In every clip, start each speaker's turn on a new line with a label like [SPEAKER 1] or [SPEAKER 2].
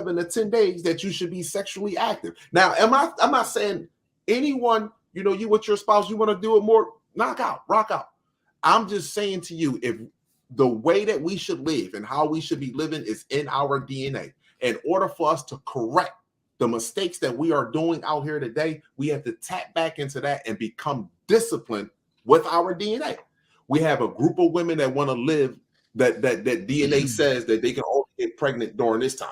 [SPEAKER 1] 7 to 10 days that you should be sexually active. Now, I'm not saying anyone, you with your spouse, you want to do it more, knock out, rock out. I'm just saying to you, if the way that we should live and how we should be living is in our DNA, in order for us to correct the mistakes that we are doing out here today, we have to tap back into that and become disciplined with our DNA. We have a group of women that want to live that DNA says that they can only get pregnant during this time.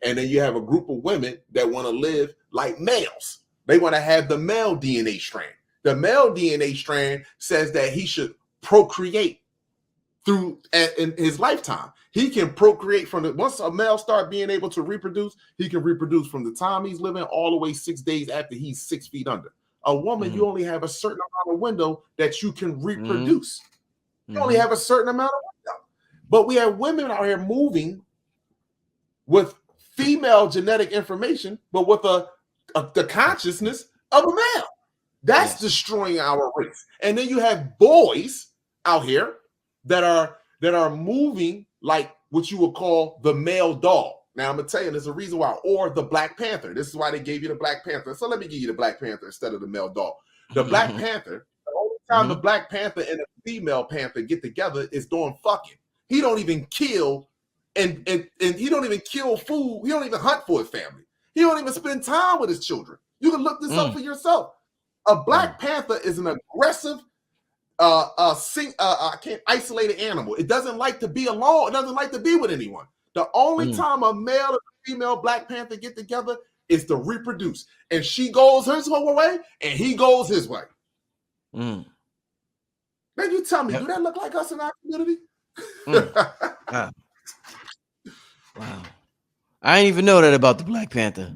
[SPEAKER 1] And then you have a group of women that want to live like males. They want to have the male DNA strand. The male DNA strand says that he should procreate in his lifetime. He can procreate once a male start being able to reproduce, he can reproduce from the time he's living all the way 6 days after he's 6 feet under. A woman, you only have a certain amount of window that you can reproduce. You only have a certain amount of window. But we have women out here moving with female genetic information, but with the consciousness of a male. That's destroying our race. And then you have boys out here that are moving like what you would call the male dog. Now, I'm going to tell you, there's a reason why, or the Black Panther. This is why they gave you the Black Panther. So let me give you the Black Panther instead of the male dog. The Black Panther, the only time the Black Panther and the female panther get together is doing fucking. He don't even kill, and he don't even kill food. He don't even hunt for his family. He don't even spend time with his children. You can look this up for yourself. A Black Panther is an aggressive, isolated animal. It doesn't like to be alone. It doesn't like to be with anyone. The only time a male and a female Black Panther get together is to reproduce. And she goes his way, and he goes his way. Now you tell me, do that look like us in our community?
[SPEAKER 2] Wow. I didn't even know that about the Black Panther.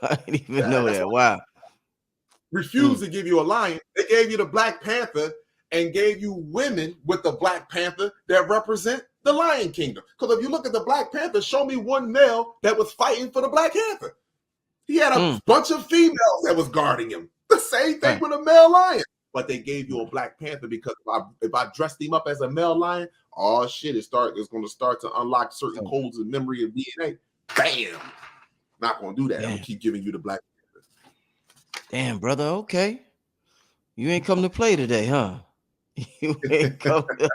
[SPEAKER 2] I didn't even know that. Wow.
[SPEAKER 1] Refused to give you a lion. They gave you the Black Panther and gave you women with the Black Panther that represent the Lion Kingdom. Because if you look at the Black Panther, show me one male that was fighting for the Black Panther. He had a bunch of females that was guarding him. The same thing with a male lion. But they gave you a Black Panther because if I dressed him up as a male lion, oh shit, it's going to start to unlock certain codes of memory of DNA. Bam! Not going to do that. I'm going to keep giving you the Black Panther.
[SPEAKER 2] Damn, brother. Okay. You ain't come to play today, huh? You ain't come to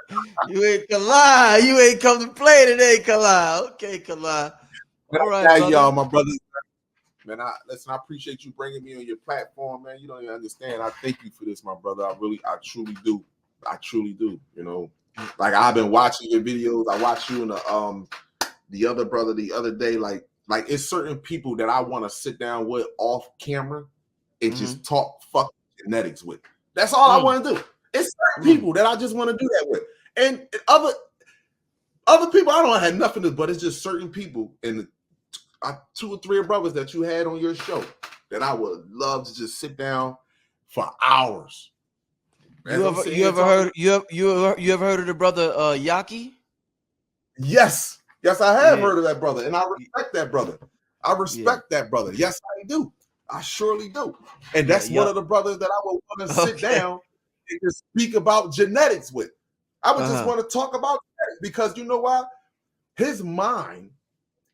[SPEAKER 2] play today, Kala. Okay, Kala.
[SPEAKER 1] All right, y'all, my brothers. Man, I appreciate you bringing me on your platform, man. You don't even understand. I thank you for this, my brother. I truly do. I truly do. Like I've been watching your videos. I watched you and the other brother the other day. Like it's certain people that I want to sit down with off camera and just talk fucking genetics with. That's all I want to do. It's certain people that I just want to do that with, and other people I don't have nothing to. But it's just certain people and 2 or 3 brothers that you had on your show that I would love to just sit down for hours.
[SPEAKER 2] You ever heard of the brother Yaki?
[SPEAKER 1] Yes, I have heard of that brother, and I respect that brother. That brother. Yes, I do. I surely do. And that's one of the brothers that I would want to sit down and just speak about genetics with. I would just want to talk about genetics because you know why? His mind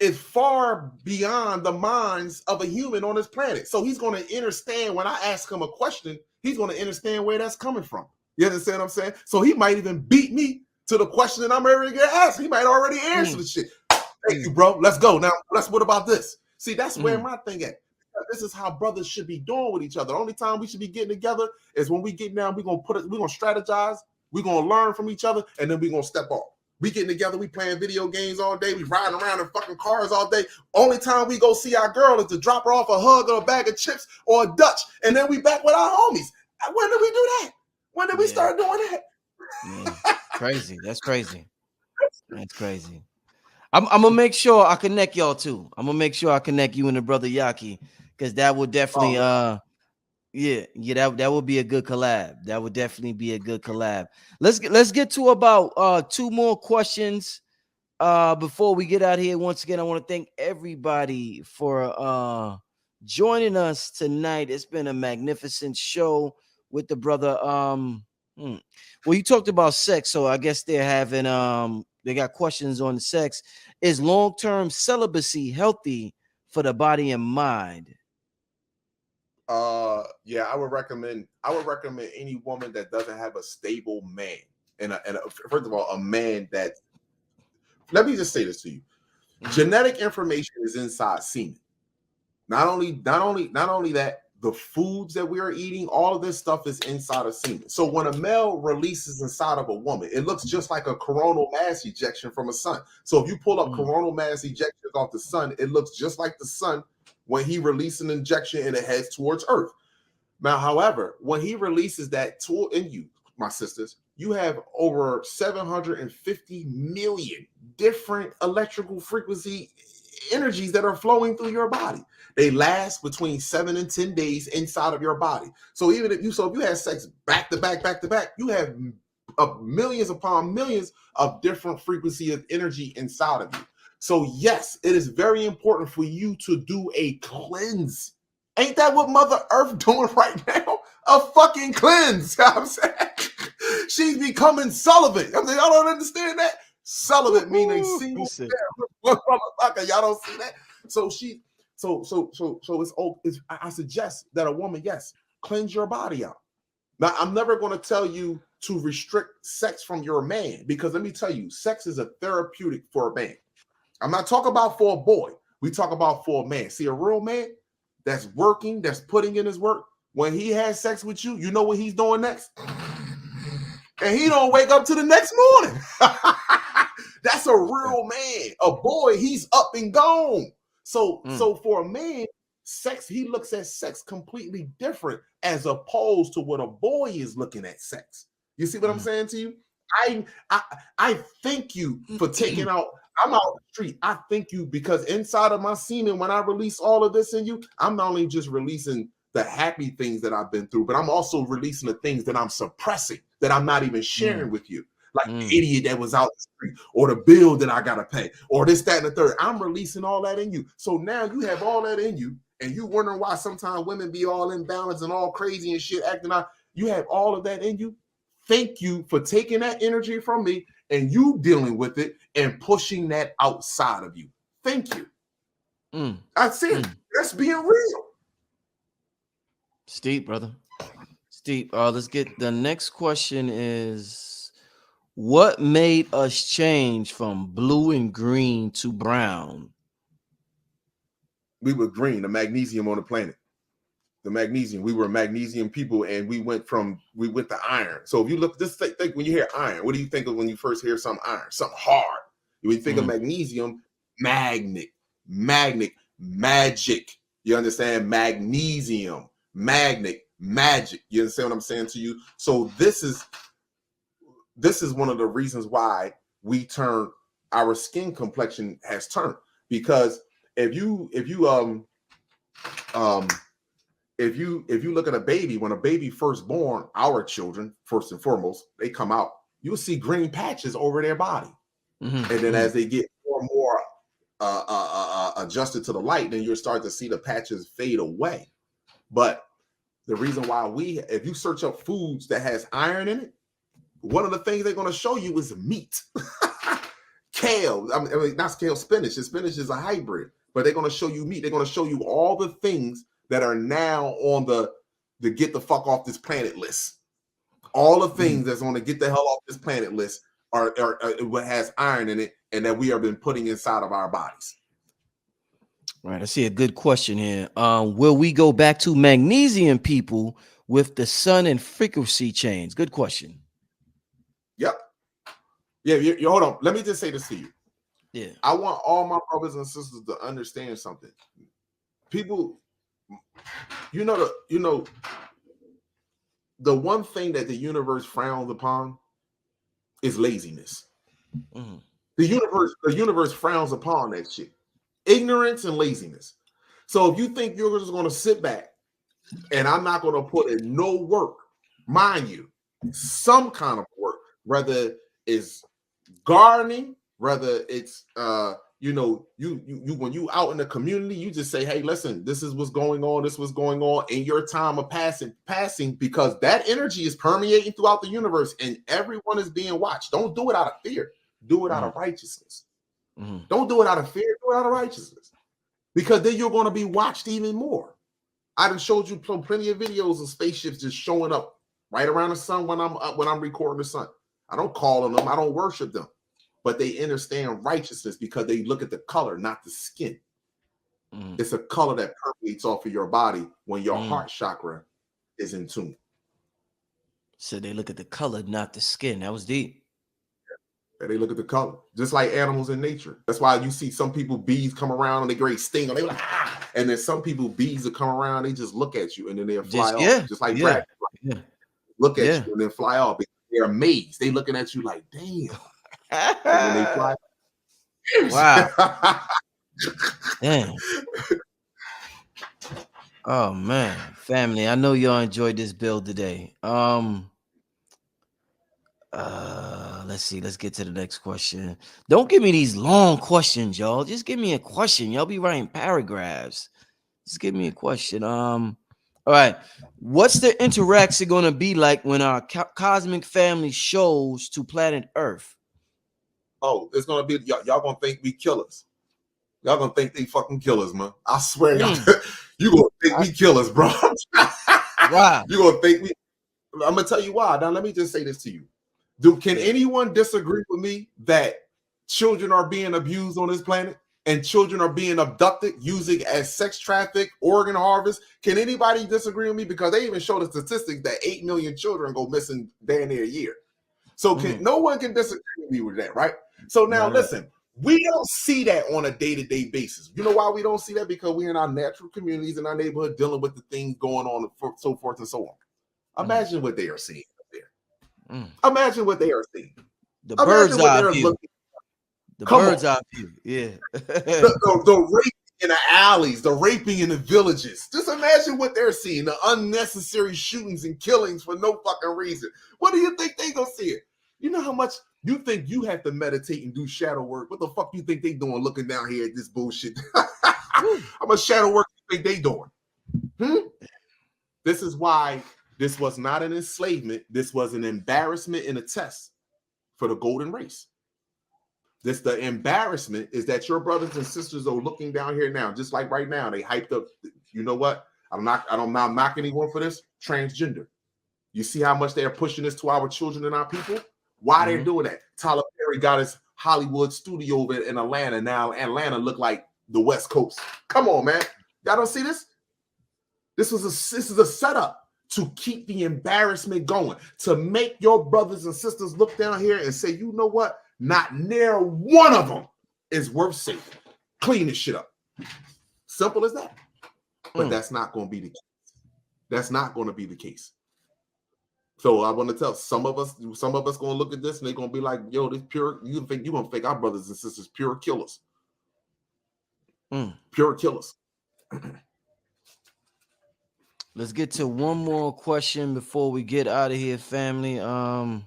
[SPEAKER 1] is far beyond the minds of a human on this planet. So he's going to understand when I ask him a question, he's going to understand where that's coming from. You understand what I'm saying? So he might even beat me to the question that I'm already going to ask. He might already answer the shit. Thank you, bro. Let's go. Now, what about this? See, that's where my thing at. This is how brothers should be doing with each other. The only time we should be getting together is when we get down, we're going to strategize, we're going to learn from each other, and then we're going to step off. We getting together, we playing video games all day, we riding around in fucking cars all day. Only time we go see our girl is to drop her off a hug or a bag of chips or a Dutch, and then we back with our homies. When did we do that? When did we start doing that?
[SPEAKER 2] Crazy. That's crazy. That's crazy. I'm gonna make sure I connect y'all too. I'm gonna make sure I connect you and the brother Yaki, because that would definitely that would be a good collab. That would definitely be a good collab. Let's get to about 2 more questions before we get out here. Once again, I want to thank everybody for joining us tonight. It's been a magnificent show with the brother. Well, you talked about sex, so I guess they're having they got questions on sex. Is long-term celibacy healthy for the body and mind?
[SPEAKER 1] Yeah, I would recommend any woman that doesn't have a stable man, first of all, a man that, let me just say this to you. Genetic information is inside semen. Not only that, the foods that we are eating, all of this stuff is inside of semen. So when a male releases inside of a woman, it looks just like a coronal mass ejection from a sun. So if you pull up coronal mass ejections off the sun, it looks just like the sun when he releases an injection and it heads towards Earth. Now, however, when he releases that tool in you, my sisters, you have over 750 million different electrical frequency energies that are flowing through your body. They last between 7 and 10 days inside of your body. So even if you have sex back to back, you have millions upon millions of different frequency of energy inside of you. So yes, it is very important for you to do a cleanse. Ain't that what Mother Earth doing right now? A fucking cleanse. You know what I'm saying? She's becoming celibate. I mean, y'all don't understand that? Celibate meaning single. Y'all don't see that? So I suggest that a woman, yes, cleanse your body out. Now, I'm never going to tell you to restrict sex from your man, because let me tell you, sex is a therapeutic for a man. I'm not talking about for a boy. We talk about for a man. See, a real man that's working, that's putting in his work, when he has sex with you, you know what he's doing next? And he don't wake up to the next morning. That's a real man. A boy, he's up and gone. So for a man, sex, he looks at sex completely different as opposed to what a boy is looking at sex. You see what I'm saying to you? I thank you for taking out. I'm out the street. I thank you because inside of my semen, when I release all of this in you, I'm not only just releasing the happy things that I've been through, but I'm also releasing the things that I'm suppressing, that I'm not even sharing with you. Like the idiot that was out the street, or the bill that I gotta pay, or this, that, and the third. I'm releasing all that in you. So now you have all that in you, and you wondering why sometimes women be all imbalanced and all crazy and shit, acting out. You have all of that in you. Thank you for taking that energy from me and you dealing with it and pushing that outside of you. Thank you. That's it. That's being real.
[SPEAKER 2] Steep, brother. Steep. Let's get the next question is, what made us change from blue and green to brown?
[SPEAKER 1] We were green, the magnesium on the planet. The magnesium. We were magnesium people, and we went to iron. So if you look, just think when you hear iron, what do you think of when you first hear some iron? Something hard. When you think of magnesium, magnet, magic. You understand? Magnesium, magnet, magic. You understand what I'm saying to you? So this is one of the reasons why our skin complexion has turned, because if you look at a baby, when a baby first born, our children, first and foremost, they come out, you'll see green patches over their body. And then as they get more and more adjusted to the light, then you'll start to see the patches fade away. But the reason why if you search up foods that has iron in it, one of the things they're going to show you is meat. Kale, I mean, not kale, spinach. Spinach is a hybrid, but they're going to show you meat. They're going to show you all the things that are now on the get the fuck off this planet list. All the things that's going to get the hell off this planet list are what has iron in it, and that we have been putting inside of our bodies.
[SPEAKER 2] Right. I see a good question here. Will we go back to magnesium people with the sun and frequency change? Good question.
[SPEAKER 1] Yep. Yeah. You hold on. Let me just say this to you.
[SPEAKER 2] Yeah.
[SPEAKER 1] I want all my brothers and sisters to understand something. People, the one thing that the universe frowns upon is laziness. The universe frowns upon that shit. Ignorance and laziness. So if you think you're just going to sit back and I'm not going to put in no work, mind you, some kind of work, whether it's gardening, whether it's you when you out in the community, you just say, hey, listen, this is what's going on, this was going on in your time of passing, because that energy is permeating throughout the universe and everyone is being watched. Don't do it out of fear, do it out of righteousness. Don't do it out of fear, do it out of righteousness. because then you're going to be watched even more. I done showed you plenty of videos of spaceships just showing up right around the sun when I'm recording the sun. I don't call on them. I don't worship them, but they understand righteousness because they look at the color, not the skin. It's a color that permeates off of your body when your heart chakra is in tune.
[SPEAKER 2] So they look at the color, not the skin. That was deep.
[SPEAKER 1] Yeah, they look at the color, just like animals in nature. That's why you see some people, bees come around and they great sting, and they like, ah! And then some people, bees that come around, they just look at you and then they'll fly off, just like dragonflies.
[SPEAKER 2] Yeah.
[SPEAKER 1] Look at you and then fly off. They're amazed. They looking at you like, damn. And then they fly.
[SPEAKER 2] Wow. Damn. Oh man, family. I know y'all enjoyed this build today. Let's see. Let's get to the next question. Don't give me these long questions, y'all. Just give me a question. Y'all be writing paragraphs. Just give me a question. All right. What's the interaction going to be like when our cosmic family shows to planet Earth?
[SPEAKER 1] Oh, it's going to be, y'all going to think we killers. Y'all going to think they fucking killers, man. I swear, y'all, you going to think we killers, bro.
[SPEAKER 2] Wow.
[SPEAKER 1] You going to think we, I'm going to tell you why. Now, let me just say this to you. Can anyone disagree with me that children are being abused on this planet and children are being abducted, using as sex traffic, organ harvest? Can anybody disagree with me? Because they even show the statistics that 8 million children go missing damn near a year. So no one can disagree with me with that, right? So now listen, we don't see that on a day-to-day basis. You know why we don't see that? Because we're in our natural communities in our neighborhood dealing with the things going on, so forth and so on. Imagine what they are seeing. Imagine what they are seeing.
[SPEAKER 2] The bird's eye view. The bird's eye view. Yeah.
[SPEAKER 1] the raping in the alleys, the raping in the villages. Just imagine what they're seeing. The unnecessary shootings and killings for no fucking reason. What do you think they gonna see it? You know how much you think you have to meditate and do shadow work? What the fuck do you think they doing looking down here at this bullshit? How much shadow work do you think they doing? This is why this was not an enslavement. This was an embarrassment and a test for the golden race. The embarrassment is that your brothers and sisters are looking down here now, just like right now. They hyped up. You know what? I'm not knocking anyone for this. Transgender. You see how much they are pushing this to our children and our people? Why they're doing that? Tyler Perry got his Hollywood studio over in Atlanta. Now Atlanta look like the West Coast. Come on, man. Y'all don't see this? This is a setup to keep the embarrassment going, to make your brothers and sisters look down here and say, you know what? Not near one of them is worth saving. Clean this shit up. Simple as that. But that's not going to be the case. That's not going to be the case. So I want to tell some of us going to look at this and they're going to be like, yo, this pure, you're going to think our brothers and sisters pure killers. Pure killers.
[SPEAKER 2] Let's get to one more question before we get out of here, family. All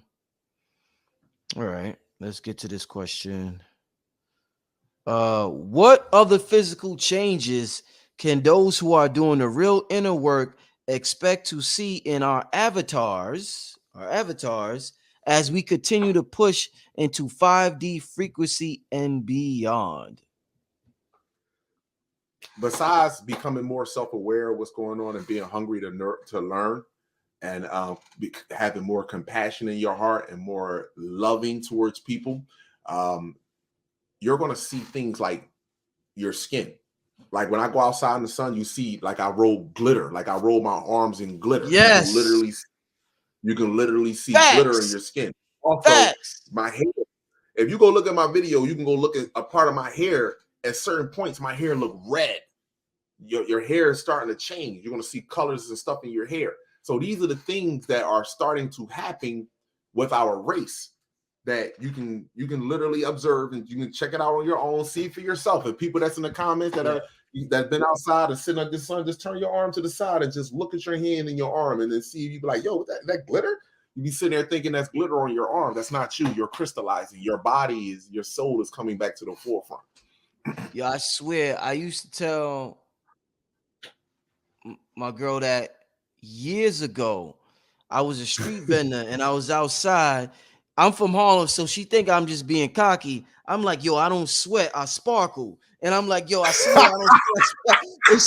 [SPEAKER 2] right, let's get to this question. What other physical changes can those who are doing the real inner work expect to see in our avatars as we continue to push into 5D frequency and beyond?
[SPEAKER 1] Besides becoming more self-aware of what's going on and being hungry to learn and having more compassion in your heart and more loving towards people, you're going to see things like your skin. Like when I go outside in the sun, you see like I roll glitter, like I roll my arms in glitter.
[SPEAKER 2] Yes.
[SPEAKER 1] You can literally see glitter in your skin. Also, my hair. If you go look at my video, you can go look at a part of my hair. At certain points, my hair look red. Your hair is starting to change. You're going to see colors and stuff in your hair. So these are the things that are starting to happen with our race that you can literally observe, and you can check it out on your own, see for yourself. And people that's in the comments that been outside and sitting under the sun, just turn your arm to the side and just look at your hand and your arm and then see if you be like, yo, that glitter? You be sitting there thinking that's glitter on your arm. That's not you. You're crystallizing. Your soul is coming back to the forefront.
[SPEAKER 2] Yeah, I swear, I used to tell my girl that years ago. I was a street vendor and I was outside. I'm from Harlem, so she think I'm just being cocky. I'm like, yo, I don't sweat, I sparkle. And I'm like, yo, I swear I don't see that. And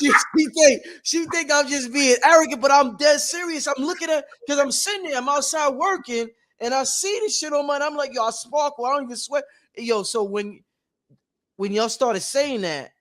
[SPEAKER 2] she think I'm just being arrogant, but I'm dead serious. I'm looking at, because I'm sitting there, I'm outside working, and I see this shit on mine. I'm like, yo, I sparkle, I don't even sweat. Yo, so when y'all started saying that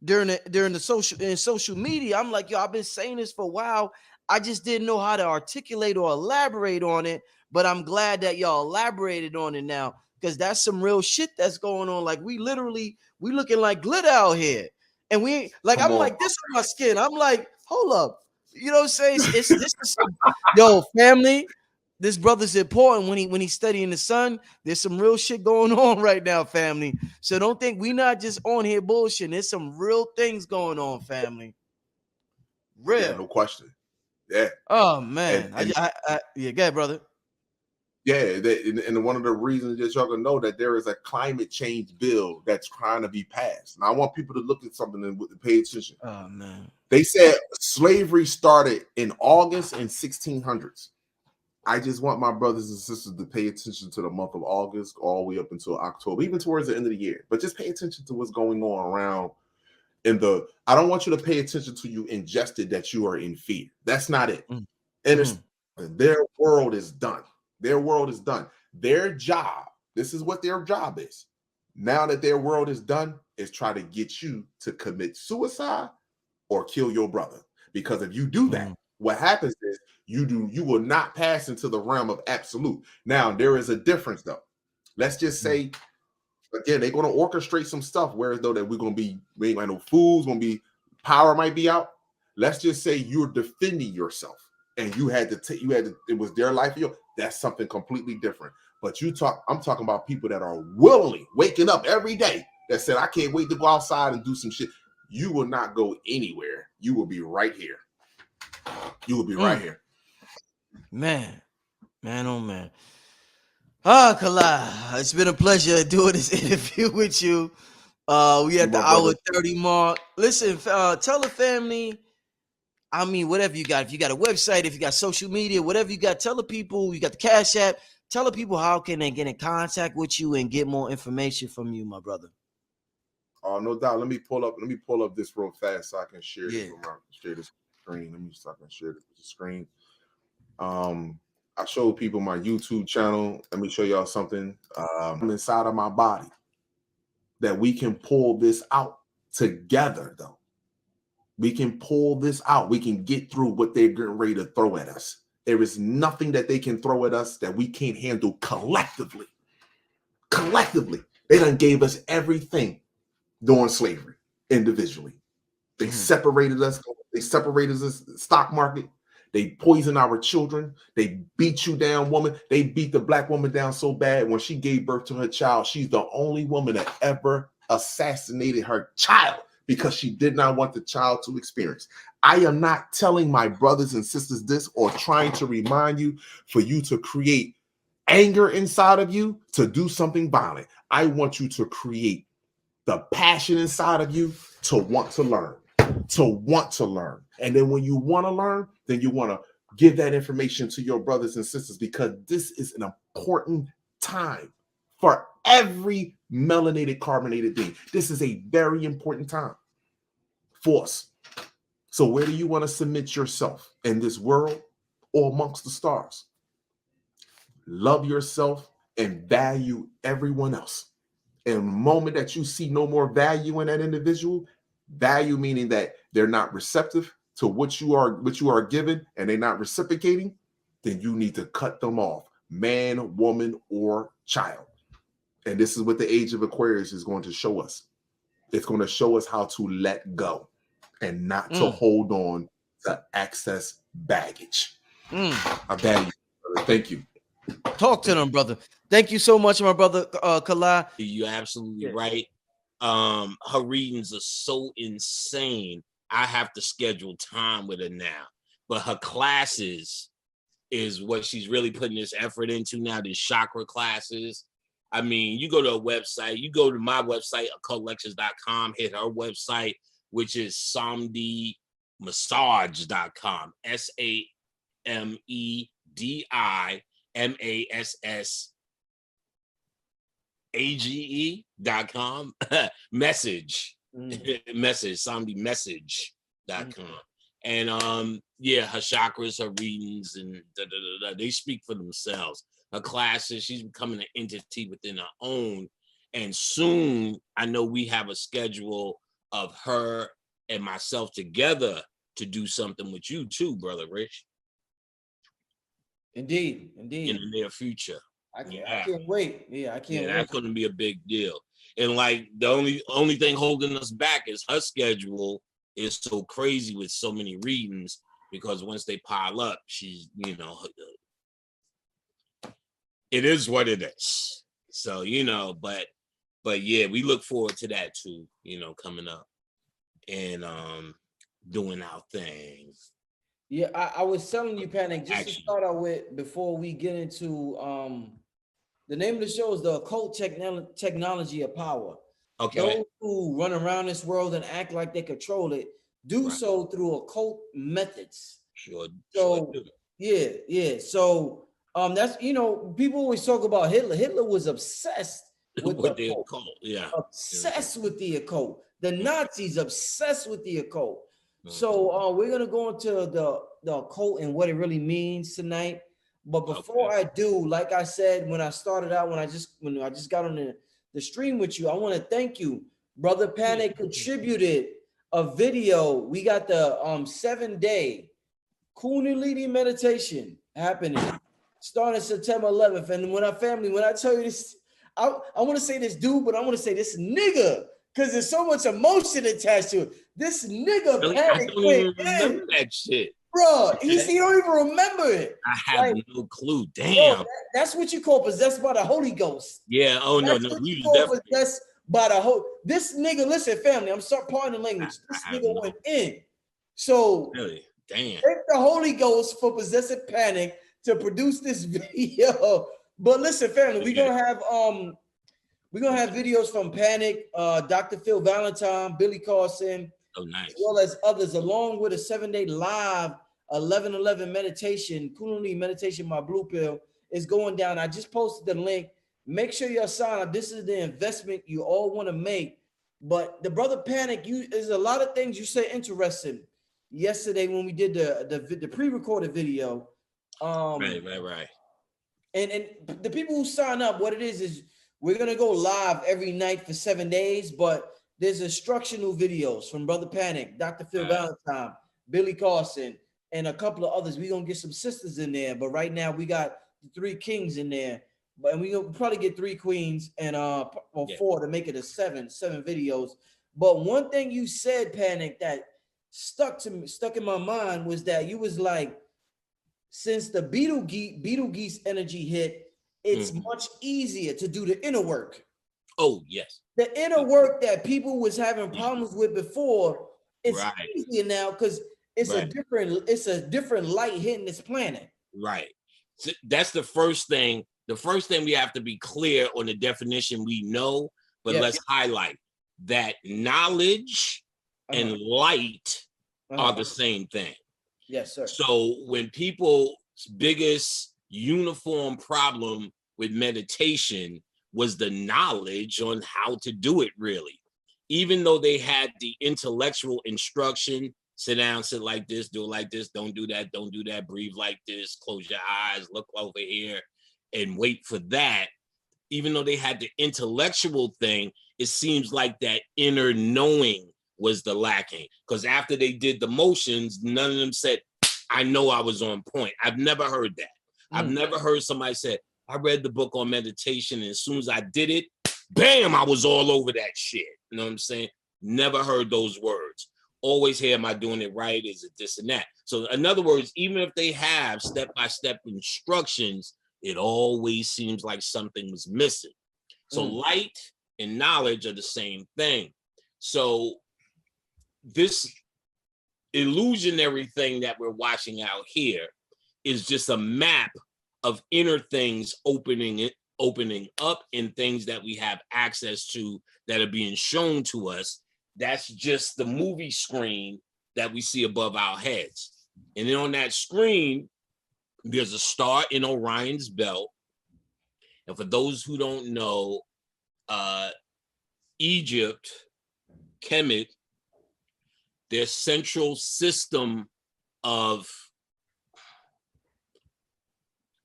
[SPEAKER 2] during the social media, I'm like, yo, I've been saying this for a while. I just didn't know how to articulate or elaborate on it, but I'm glad that y'all elaborated on it now, because that's some real shit that's going on. Like, we looking like glitter out here, and we ain't like,
[SPEAKER 1] Come
[SPEAKER 2] I'm
[SPEAKER 1] on.
[SPEAKER 2] like this on my skin. I'm like, hold up, you know what I'm saying? It's this is some, yo, family. This brother's important when he's studying the sun. There's some real shit going on right now, family. So don't think we not just on here bullshitting. There's some real things going on, family. Real.
[SPEAKER 1] Yeah, no question. Yeah.
[SPEAKER 2] Oh man.
[SPEAKER 1] And
[SPEAKER 2] Yeah, go ahead, brother.
[SPEAKER 1] yeah, and one of the reasons that y'all gonna know that there is a climate change bill that's trying to be passed. And I want people to look at something and pay attention.
[SPEAKER 2] Oh man.
[SPEAKER 1] They said slavery started in August in 1600s. I just want my brothers and sisters to pay attention to the month of August all the way up until October, even towards the end of the year. But just pay attention to what's going on around I don't want you to pay attention to you ingested that you are in fear. That's not it. Their world is done. Their world is done. Their job, this is what their job is. Now that their world is done, is try to get you to commit suicide or kill your brother. Because if you do that, what happens is you will not pass into the realm of absolute. Now, there is a difference though. Let's just say, again, they're going to orchestrate some stuff, whereas though that we ain't going to have no foods, going to be power might be out. Let's just say you're defending yourself and you had to, it was their life. That's something completely different. But I'm talking about people that are willingly waking up every day that said, I can't wait to go outside and do some shit. You will not go anywhere. You will be right here. You will be right here.
[SPEAKER 2] Man, oh man. Ah, Kala, it's been a pleasure doing this interview with you. We at the hour 30 mark. Listen, tell the family, I mean, whatever you got. If you got a website, if you got social media, whatever you got, tell the people. You got the Cash App. Tell the people how can they get in contact with you and get more information from you, my brother.
[SPEAKER 1] Oh, no doubt. Let me pull up this real fast so I can share this share this screen. Let me so I can share this with the screen. I showed people my YouTube channel. Let me show y'all something. I'm inside of my body that we can pull this out together, though. We can pull this out. We can get through what they're getting ready to throw at us. There is nothing that they can throw at us that we can't handle collectively. Collectively. They done gave us everything during slavery individually. They separated us. They separated us in the stock market. They poisoned our children. They beat you down, woman. They beat the black woman down so bad when she gave birth to her child. She's the only woman that ever assassinated her child because she did not want the child to experience. I am not telling my brothers and sisters this or trying to remind you for you to create anger inside of you to do something violent. I want you to create the passion inside of you to want to learn. And then when you want to learn, then you want to give that information to your brothers and sisters, because this is an important time for every melanated carbonated being. This is a very important time for us. So where do you want to submit yourself, in this world or amongst the stars? Love yourself and value everyone else. In the moment that you see no more value in that individual, value meaning that they're not receptive to what you are given and they're not reciprocating, then you need to cut them off, man, woman, or child. And this is what the age of Aquarius is going to show us. It's going to show us how to let go and not to hold on to excess baggage. I value you. Thank you.
[SPEAKER 2] Talk to them, brother. Thank you so much, my brother Kala.
[SPEAKER 3] You're absolutely right. Her readings are so insane. I have to schedule time with her now. But her classes is what she's really putting this effort into now, these chakra classes. I mean, you go to a website, you go to my website, occultlectures.com, hit her website, which is samedimassage.com, SAMEDIMASSAGE.com, message. message, somebody.message.com. And yeah, her chakras, her readings, and they speak for themselves. Her classes, she's becoming an entity within her own. And soon, I know we have a schedule of her and myself together to do something with you too, Brother Rich.
[SPEAKER 2] Indeed.
[SPEAKER 3] In the near future.
[SPEAKER 2] I can't wait. Yeah, I can't wait.
[SPEAKER 3] That's going to be a big deal. And like the only thing holding us back is her schedule is so crazy with so many readings, because once they pile up, she's, you know, it is what it is. So, you know, but yeah, we look forward to that too, you know, coming up and doing our thing.
[SPEAKER 2] Yeah, I was telling you, Panic, just to start out with, before we get into the name of the show is The Occult Technology of Power.
[SPEAKER 3] Okay.
[SPEAKER 2] Those who run around this world and act like they control it do so through occult methods.
[SPEAKER 3] Sure.
[SPEAKER 2] Yeah. So that's, you know, people always talk about Hitler. Hitler was obsessed with the occult.
[SPEAKER 3] Yeah.
[SPEAKER 2] Obsessed with the occult. The Nazis obsessed with the occult. So we're gonna go into the occult and what it really means tonight. But before I do, like I said when I started out, when I just got on the stream with you, I want to thank you. Brother Panic contributed a video. We got the 7-day Kundalini meditation happening starting September 11th. And when I tell you this, I want to say this dude, but I want to say this nigga, because there's so much emotion attached to it. This nigga
[SPEAKER 3] really?
[SPEAKER 2] Panic
[SPEAKER 3] I don't even remember that shit.
[SPEAKER 2] Bro, he don't even remember it.
[SPEAKER 3] I have no clue. Damn.
[SPEAKER 2] Bro, that's what you call possessed by the Holy Ghost.
[SPEAKER 3] Yeah. Oh,
[SPEAKER 2] that's
[SPEAKER 3] no.
[SPEAKER 2] We call possessed by the Holy. This nigga, listen, family, I'm sorry, pardon the language. This nigga went in. So,
[SPEAKER 3] really? Damn.
[SPEAKER 2] Thank the Holy Ghost for possessive Panic to produce this video. But listen, family, we're gonna have videos from Panic, Dr. Phil Valentine, Billy Carson,
[SPEAKER 3] nice,
[SPEAKER 2] as well as others, along with a 7-day live 11/11 meditation, Kundalini meditation. My blue pill is going down. I just posted the link. Make sure you're signed up. This is the investment you all want to make. But the brother Panic, there's a lot of things you said interesting yesterday when we did the pre-recorded video.
[SPEAKER 3] Right.
[SPEAKER 2] And the people who sign up, what it is we're gonna go live every night for 7 days, but there's instructional videos from Brother Panic, Dr. Phil Valentine, Billy Carson, and a couple of others. We're gonna get some sisters in there, but right now we got the 3 kings in there, but we're gonna probably get 3 queens and 4 to make it a 7 videos. But one thing you said, Panic, that stuck in my mind was that you was like, since the Beetlegeese energy hit, it's much easier to do the inner work.
[SPEAKER 3] Oh, yes.
[SPEAKER 2] The inner work that people was having problems with before, it's easier now because it's a different light hitting this planet.
[SPEAKER 3] Right. So that's the first thing. The first thing we have to be clear on the definition we know, but let's highlight that knowledge and light are the same thing.
[SPEAKER 2] Yes, sir.
[SPEAKER 3] So when people's biggest uniform problem with meditation was the knowledge on how to do it, really. Even though they had the intellectual instruction, sit down, sit like this, do it like this, don't do that, breathe like this, close your eyes, look over here, and wait for that. Even though they had the intellectual thing, it seems like that inner knowing was the lacking. Because after they did the motions, none of them said, I know I was on point. I've never heard that. I've never heard somebody say, I read the book on meditation, and as soon as I did it, bam, I was all over that shit. You know what I'm saying? Never heard those words. Always hear, am I doing it right? Is it this and that? So in other words, even if they have step-by-step instructions, it always seems like something was missing. So light and knowledge are the same thing. So this illusionary thing that we're watching out here is just a map of inner things opening up and things that we have access to that are being shown to us. That's just the movie screen that we see above our heads. And then on that screen, there's a star in Orion's belt. And for those who don't know, Egypt Kemet, their central system of,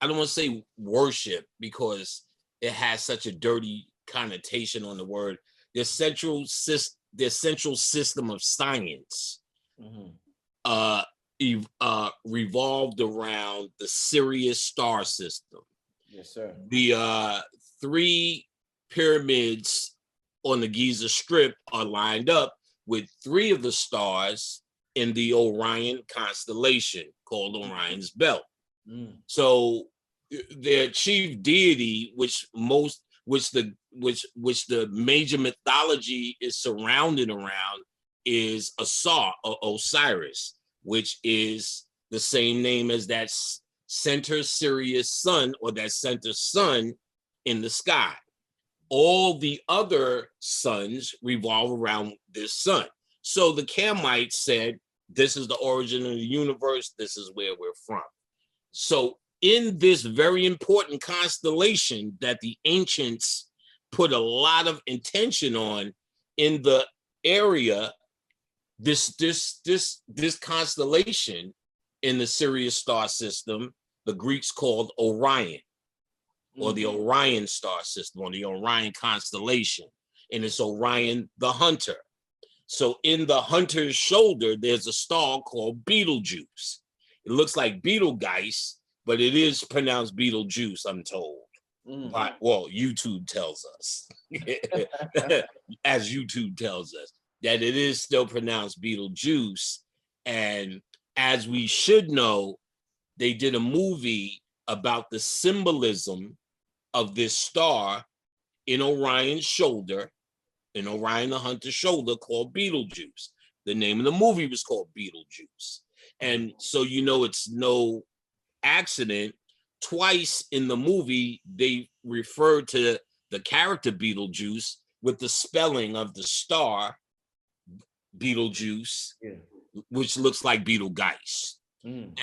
[SPEAKER 3] I don't want to say worship because it has such a dirty connotation on the word. Their central system of science revolved around the Sirius star system.
[SPEAKER 2] Yes, sir.
[SPEAKER 3] The 3 pyramids on the Giza Strip are lined up with 3 of the stars in the Orion constellation called Orion's Belt. So their chief deity, which the major mythology is surrounded around, is Osiris, which is the same name as that center Sirius sun, or that center sun in the sky. All the other suns revolve around this sun. So the Kamites said, this is the origin of the universe, this is where we're from. So in this very important constellation that the ancients put a lot of intention on in the area, this constellation in the Sirius star system, the Greeks called Orion, or the Orion star system, or the Orion constellation, and it's Orion the Hunter. So in the Hunter's shoulder, there's a star called Betelgeuse. It looks like Betelgeuse, but it is pronounced Betelgeuse, I'm told. But, well, YouTube tells us, as YouTube tells us, that it is still pronounced Betelgeuse. And as we should know, they did a movie about the symbolism of this star in Orion's shoulder, in Orion the Hunter's shoulder, called Betelgeuse. The name of the movie was called Betelgeuse. And so, you know, it's no accident. Twice in the movie, they refer to the character Betelgeuse with the spelling of the star Betelgeuse, which looks like Betelgeuse.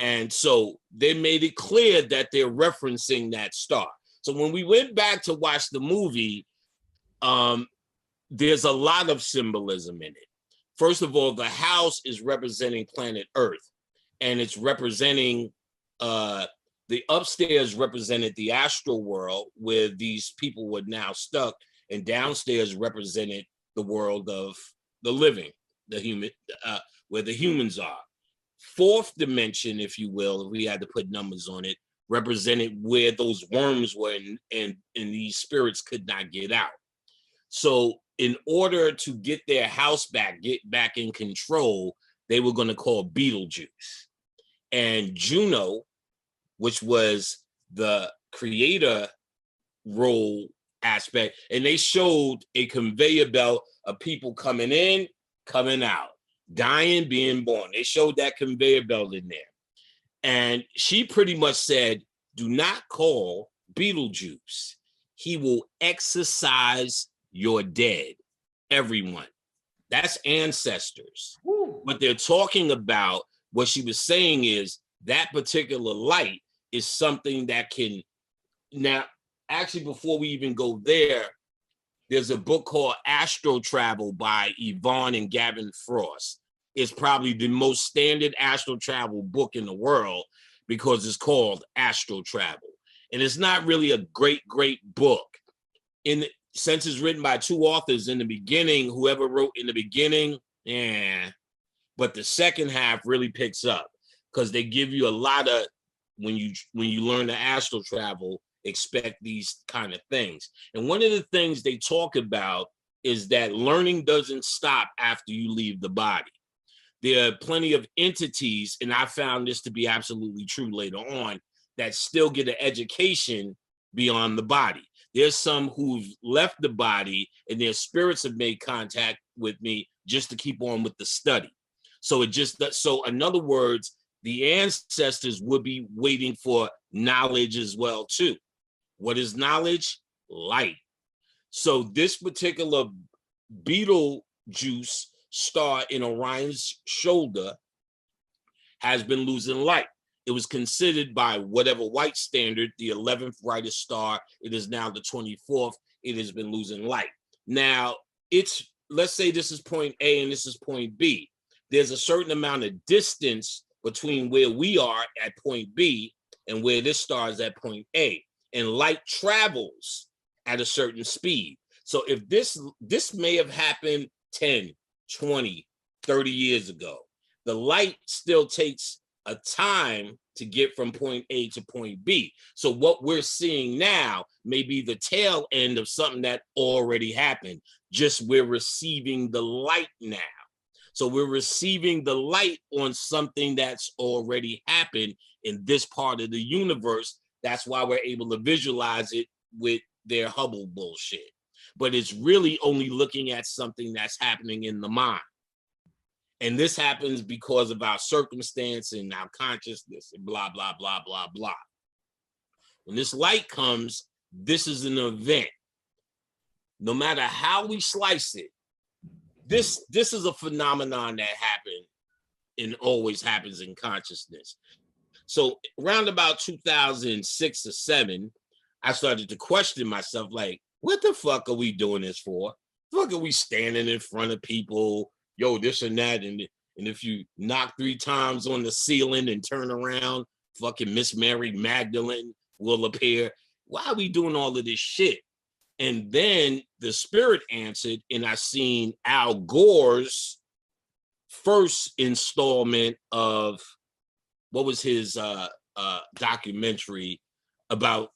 [SPEAKER 3] And so they made it clear that they're referencing that star. So when we went back to watch the movie, there's a lot of symbolism in it. First of all, the house is representing planet Earth, and it's representing the upstairs represented the astral world where these people were now stuck, and downstairs represented the world of the living, the human, where the humans are. Fourth dimension, if you will, if we had to put numbers on it, represented where those worms were, and these spirits could not get out. So in order to get their house back, get back in control, they were going to call Betelgeuse. And Juno, which was the creator role aspect, and they showed a conveyor belt of people coming in, coming out, dying, being born. They showed that conveyor belt in there. And she pretty much said, do not call Betelgeuse. He will exorcise your dead, everyone. That's ancestors. What they're talking about, what she was saying is that particular light is something that can, now, actually, before we even go there, there's a book called Astro Travel by Yvonne and Gavin Frost. It's probably the most standard astral travel book in the world because it's called Astro Travel. And it's not really a great book. Since it's written by 2 authors in the beginning, whoever wrote in the beginning, but the second half really picks up because they give you a lot of, when you learn the astral travel, expect these kind of things. And one of the things they talk about is that learning doesn't stop after you leave the body. There are plenty of entities, and I found this to be absolutely true later on, that still get an education beyond the body. There's some who've left the body and their spirits have made contact with me just to keep on with the study. So so in other words, the ancestors would be waiting for knowledge as well too. What is knowledge? Light. So this particular Betelgeuse star in Orion's shoulder has been losing light. It was considered by whatever white standard the 11th brightest star. It is now the 24th. It has been losing light. Now, its let's say this is point A and this is point B. There's a certain amount of distance between where we are at point B and where this star is at point A. And light travels at a certain speed. So if this may have happened 10, 20, 30 years ago, the light still takes a time to get from point A to point B. So what we're seeing now may be the tail end of something that already happened, just we're receiving the light now. So we're receiving the light on something that's already happened in this part of the universe. That's why we're able to visualize it with their Hubble bullshit. But it's really only looking at something that's happening in the mind. And this happens because of our circumstance and our consciousness and blah, blah, blah, blah, blah. When this light comes, this is an event. No matter how we slice it, this is a phenomenon that happened and always happens in consciousness. So around about 2006 or 7, I started to question myself, like, what the fuck are we doing this for? The fuck are we standing in front of people, yo, this and that, and if you knock 3 times on the ceiling and turn around, fucking Miss Mary Magdalene will appear. Why are we doing all of this shit? And then the spirit answered, and I seen Al Gore's first installment of what was his documentary about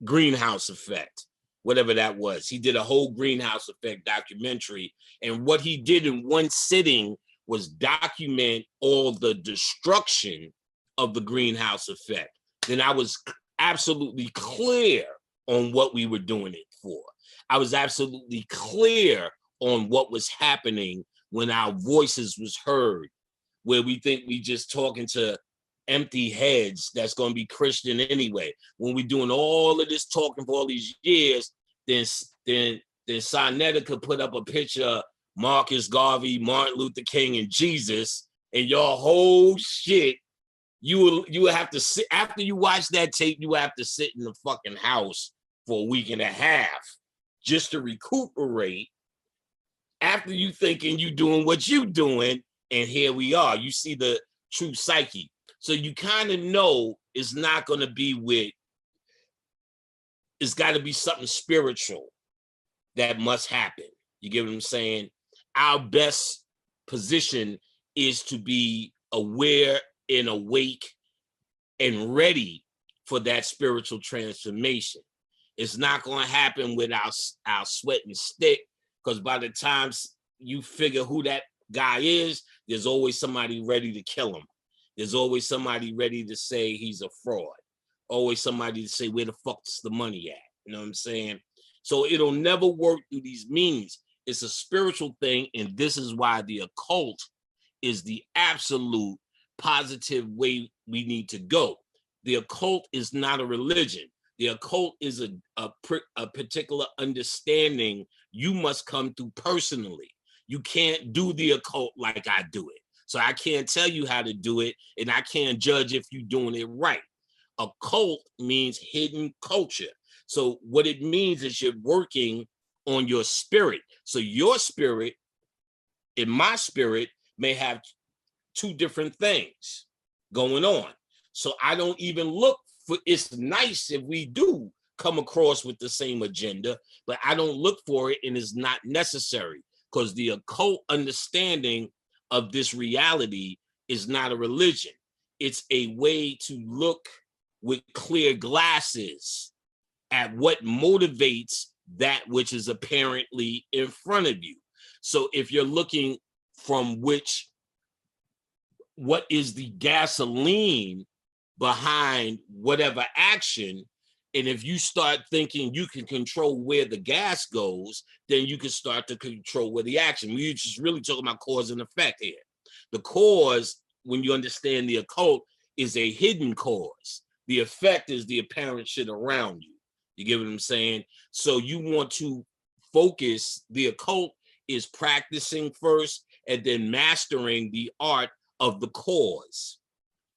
[SPEAKER 3] greenhouse effect, whatever that was. He did a whole greenhouse effect documentary, and what he did in one sitting was document all the destruction of the greenhouse effect. Then I was absolutely clear on what we were doing it for. I was absolutely clear on what was happening when our voices was heard, where we think we just talking to empty heads that's going to be Christian anyway. When we're doing all of this talking for all these years, then Sinetta could put up a picture of Marcus Garvey, Martin Luther King, and Jesus, and your whole shit, you will have to sit, after you watch that tape, you have to sit in the fucking house for a week and a half just to recuperate after you thinking you doing what you doing, and here we are. You see the true psyche. So you kind of know it's not going to be with, it's got to be something spiritual that must happen. You get what I'm saying? Our best position is to be aware and awake and ready for that spiritual transformation. It's not going to happen with our sweat and stick, because by the time you figure who that guy is, there's always somebody ready to kill him. There's always somebody ready to say he's a fraud. Always somebody to say, where the fuck's the money at? You know what I'm saying? So it'll never work through these means. It's a spiritual thing, and this is why the occult is the absolute positive way we need to go. The occult is not a religion. The occult is a particular understanding you must come through personally. You can't do the occult like I do it. So I can't tell you how to do it, and I can't judge if you're doing it right. Occult means hidden culture. So what it means is you're working on your spirit. So your spirit and my spirit may have 2 different things going on. So I don't even look for, it's nice if we do come across with the same agenda, but I don't look for it, and it's not necessary, because the occult understanding of this reality is not a religion. It's a way to look with clear glasses at what motivates that which is apparently in front of you. So if you're looking from what is the gasoline behind whatever action, and if you start thinking you can control where the gas goes, then you can start to control where the action. We're just really talking about cause and effect here. The cause, when you understand the occult, is a hidden cause. The effect is the apparent shit around you. You get what I'm saying? So you want to focus, the occult is practicing first and then mastering the art of the cause,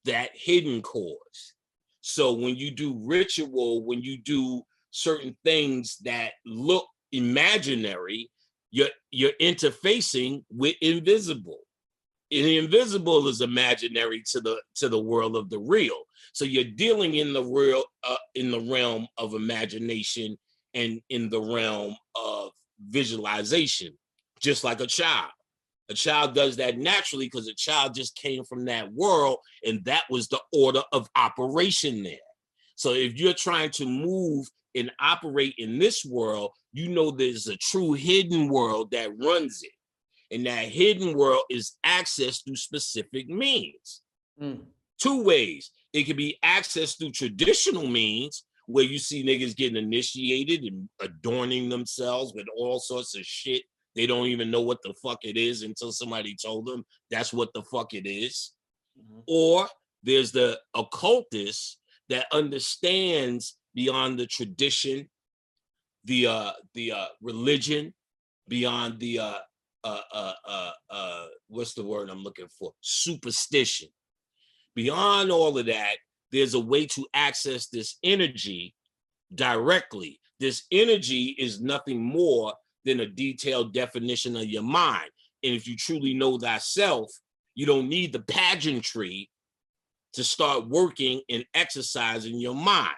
[SPEAKER 3] that hidden cause. So when you do ritual, when you do certain things that look imaginary, you're interfacing with invisible. And the invisible is imaginary to the world of the real. So you're dealing in the real, in the realm of imagination and in the realm of visualization, just like a child. A child does that naturally because a child just came from that world, and that was the order of operation there. So if you're trying to move and operate in this world, you know there's a true hidden world that runs it. And that hidden world is accessed through specific means. Two ways. It can be accessed through traditional means, where you see niggas getting initiated and adorning themselves with all sorts of shit. They don't even know what the fuck it is until somebody told them that's what the fuck it is. Or there's the occultist that understands beyond the tradition, the religion, beyond the what's the word I'm looking for? Superstition. Beyond all of that, there's a way to access this energy directly. This energy is nothing more than a detailed definition of your mind. And if you truly know thyself, you don't need the pageantry to start working and exercising your mind.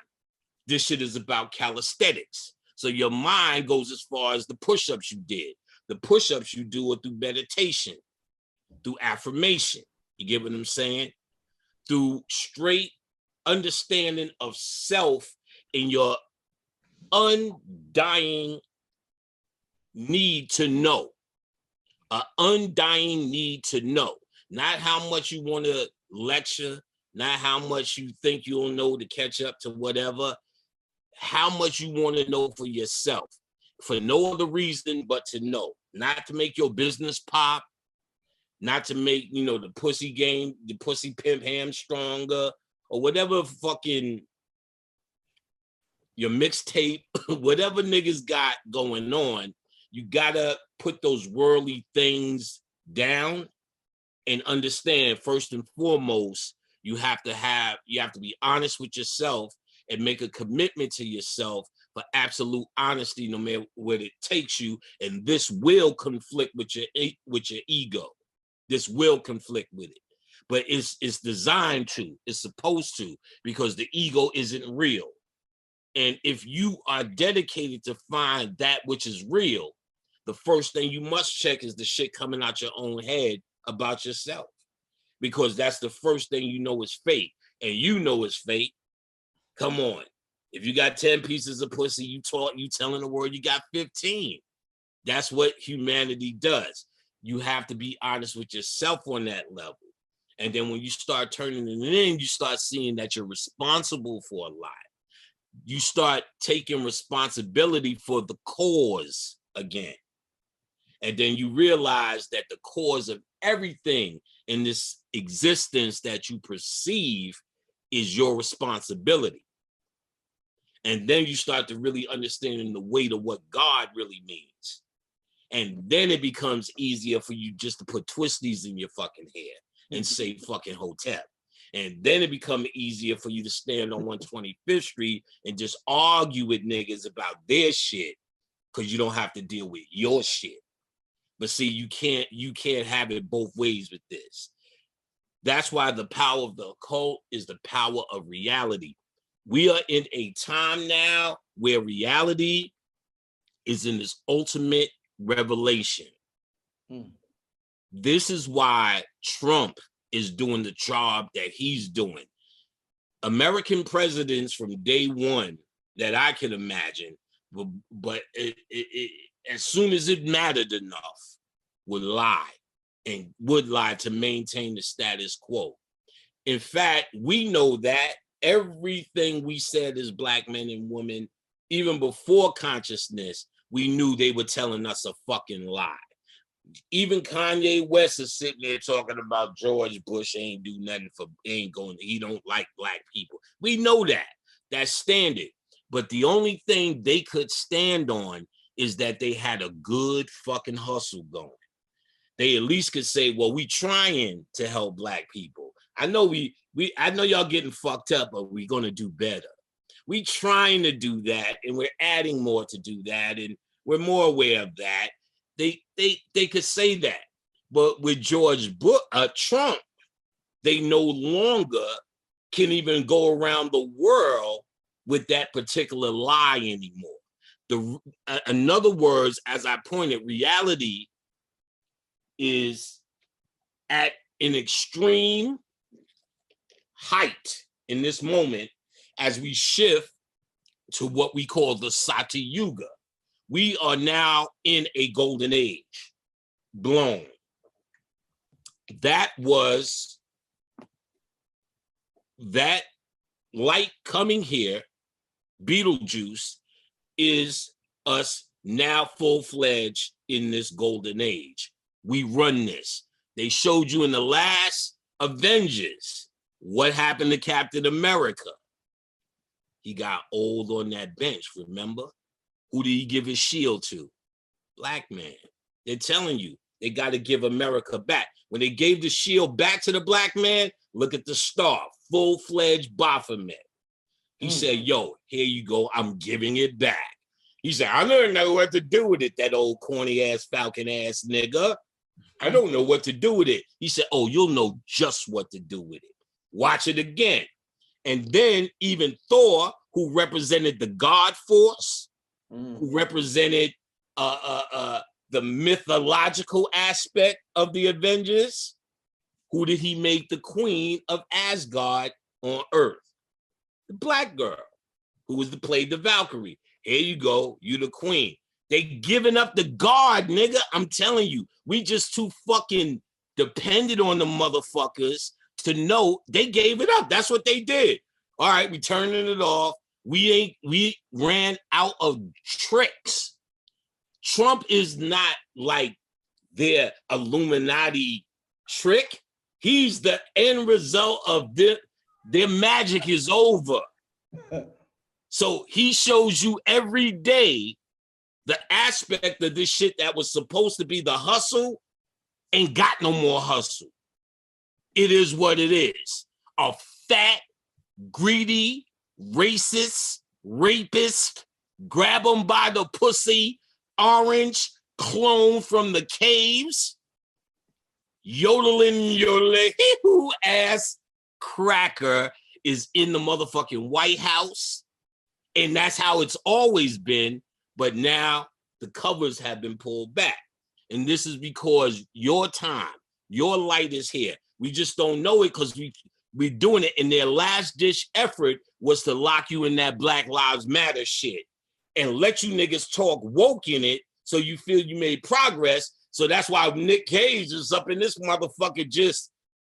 [SPEAKER 3] This shit is about calisthenics. So your mind goes as far as the push-ups you did. The push-ups you do are through meditation, through affirmation. You get what I'm saying? Through straight understanding of self and your undying need to know. An undying need to know. Not how much you want to lecture, not how much you think you'll know to catch up to whatever. How much you want to know for yourself. For no other reason but to know. Not to make your business pop, not to make, you know, the pussy game, the pussy pimp ham stronger, or whatever fucking your mixtape, whatever niggas got going on. You gotta put those worldly things down and understand, first and foremost, you have to be honest with yourself and make a commitment to yourself for absolute honesty, no matter what it takes you. And this will conflict with your ego. This will conflict with it, but it's designed to, it's supposed to, because the ego isn't real. And if you are dedicated to find that which is real, the first thing you must check is the shit coming out your own head about yourself, because that's the first thing you know is fake, and you know it's fake. Come on. If you got 10 pieces of pussy, you telling the world you got 15. That's what humanity does. You have to be honest with yourself on that level. And then when you start turning it in, you start seeing that you're responsible for a lot. You start taking responsibility for the cause again. And then you realize that the cause of everything in this existence that you perceive is your responsibility. And then you start to really understand the weight of what God really means. And then it becomes easier for you just to put twisties in your fucking hair and say fucking hotel. And then it becomes easier for you to stand on 125th Street and just argue with niggas about their shit, because you don't have to deal with your shit. But see, you can't have it both ways with this. That's why the power of the occult is the power of reality. We are in a time now where reality is in this ultimate revelation. This is why Trump is doing the job that he's doing. American presidents from day one that I can imagine, but as soon as it mattered enough, would lie to maintain the status quo. In fact, we know that everything we said as Black men and women, even before consciousness, we knew they were telling us a fucking lie. Even Kanye West is sitting there talking about George Bush ain't do nothing he don't like Black people. We know that. That's standard. But the only thing they could stand on is that they had a good fucking hustle going. They at least could say, well, we trying to help Black people. I know I know y'all getting fucked up, but we're gonna do better. We trying to do that, and we're adding more to do that, and we're more aware of that. They could say that. But with Trump, they no longer can even go around the world with that particular lie anymore. In other words, as I pointed, reality is at an extreme height in this moment as we shift to what we call the Sati Yuga. We are now in a golden age, blown. That light coming here, Beetlejuice, is us now full-fledged in this golden age. We run this. They showed you in the last Avengers what happened to Captain America. He got old on that bench, remember? Who did he give his shield to? Black man. They're telling you, they got to give America back. When they gave the shield back to the black man, look at the star, full-fledged Baphomet. He said, yo, here you go, I'm giving it back. He said, I don't know what to do with it, that old corny-ass, falcon-ass nigga. I don't know what to do with it. He said, oh, you'll know just what to do with it. Watch it again. And then even Thor, who represented the God force, who represented the mythological aspect of the Avengers, who did he make the queen of Asgard on Earth? The black girl, who was played the Valkyrie. Here you go, you the queen. They giving up the guard, nigga. I'm telling you, we just too fucking dependent on the motherfuckers to know they gave it up. That's what they did. All right, we turning it off. We ran out of tricks. Trump is not like their Illuminati trick. He's the end result of their magic is over. So he shows you every day the aspect of this shit that was supposed to be the hustle ain't got no more hustle. It is what it is. A fat, greedy, racist, rapist, grab them by the pussy, orange clone from the caves, yodeling ass cracker is in the motherfucking White House. And that's how it's always been. But now the covers have been pulled back. And this is because your time, your light is here. We just don't know it because we're doing it. And their last ditch effort was to lock you in that Black Lives Matter shit and let you niggas talk woke in it so you feel you made progress. So that's why Nick Cage is up in this motherfucker just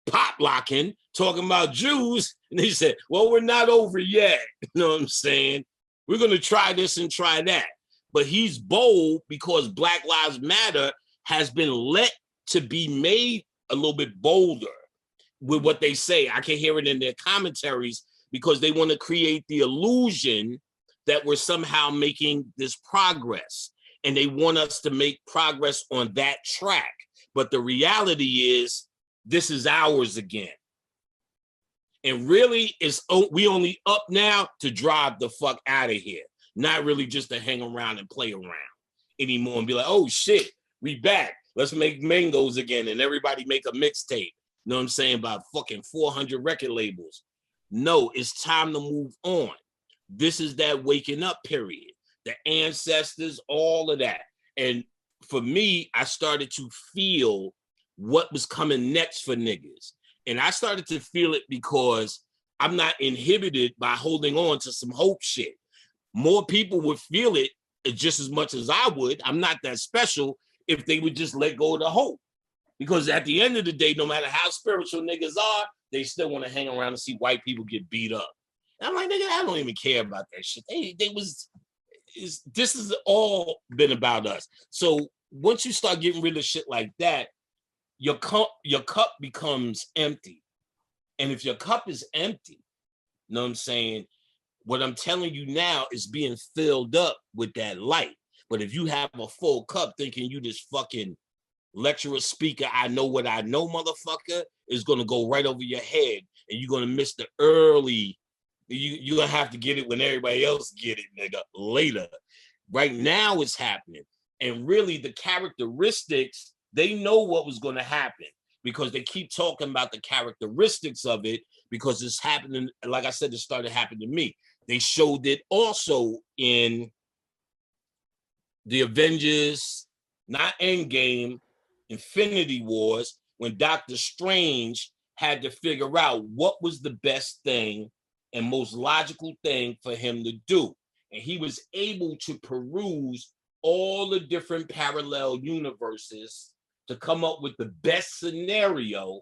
[SPEAKER 3] pop locking, talking about Jews. And they said, well, we're not over yet. You know what I'm saying? We're going to try this and try that. But he's bold because Black Lives Matter has been let to be made a little bit bolder with what they say. I can hear it in their commentaries because they want to create the illusion that we're somehow making this progress. And they want us to make progress on that track. But the reality is, this is ours again. And really, we only up now to drive the fuck out of here. Not really just to hang around and play around anymore and be like, oh shit, we back. Let's make mangoes again and everybody make a mixtape. You know what I'm saying? About fucking 400 record labels. No, it's time to move on. This is that waking up period. The ancestors, all of that. And for me, I started to feel what was coming next for niggas. And I started to feel it because I'm not inhibited by holding on to some hope shit. More people would feel it just as much as I would. I'm not that special if they would just let go of the hope. Because at the end of the day, no matter how spiritual niggas are, they still want to hang around and see white people get beat up. And I'm like, nigga, I don't even care about that shit. This has all been about us. So once you start getting rid of shit like that, your cup becomes empty. And if your cup is empty, you know what I'm saying? What I'm telling you now is being filled up with that light. But if you have a full cup thinking you this fucking lecturer speaker, I know what I know, motherfucker, is going to go right over your head. And you're going to miss the early. You're going to have to get it when everybody else get it, nigga, later. Right now it's happening. And really the characteristics, they know what was going to happen because they keep talking about the characteristics of it because it's happening. Like I said, it started happening to me. They showed it also in the Avengers, not Endgame, Infinity Wars, when Doctor Strange had to figure out what was the best thing and most logical thing for him to do. And he was able to peruse all the different parallel universes to come up with the best scenario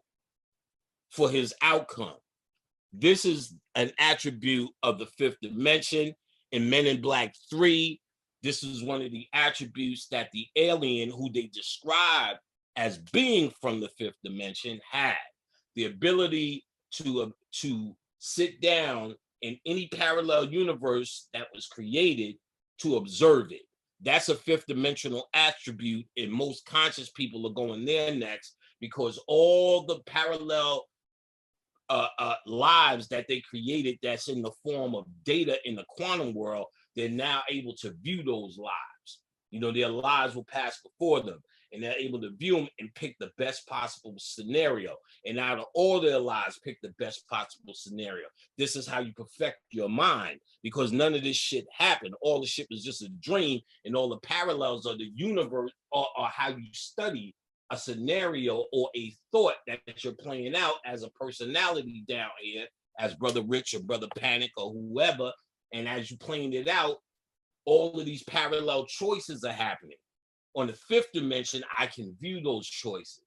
[SPEAKER 3] for his outcome. This is an attribute of the fifth dimension. In Men in Black 3, this is one of the attributes that the alien, who they describe as being from the fifth dimension, had. The ability to sit down in any parallel universe that was created to observe it. That's a fifth dimensional attribute, and most conscious people are going there next because all the parallel lives that they created that's in the form of data in the quantum world, they're now able to view those lives. You know, their lives will pass before them, and they're able to view them and pick the best possible scenario. And out of all their lives, pick the best possible scenario. This is how you perfect your mind, because none of this shit happened. All the shit was just a dream, and all the parallels of the universe are how you study a scenario or a thought that you're playing out as a personality down here, as Brother Rich or Brother Panic or whoever. And as you playing it out, all of these parallel choices are happening. On the fifth dimension, I can view those choices.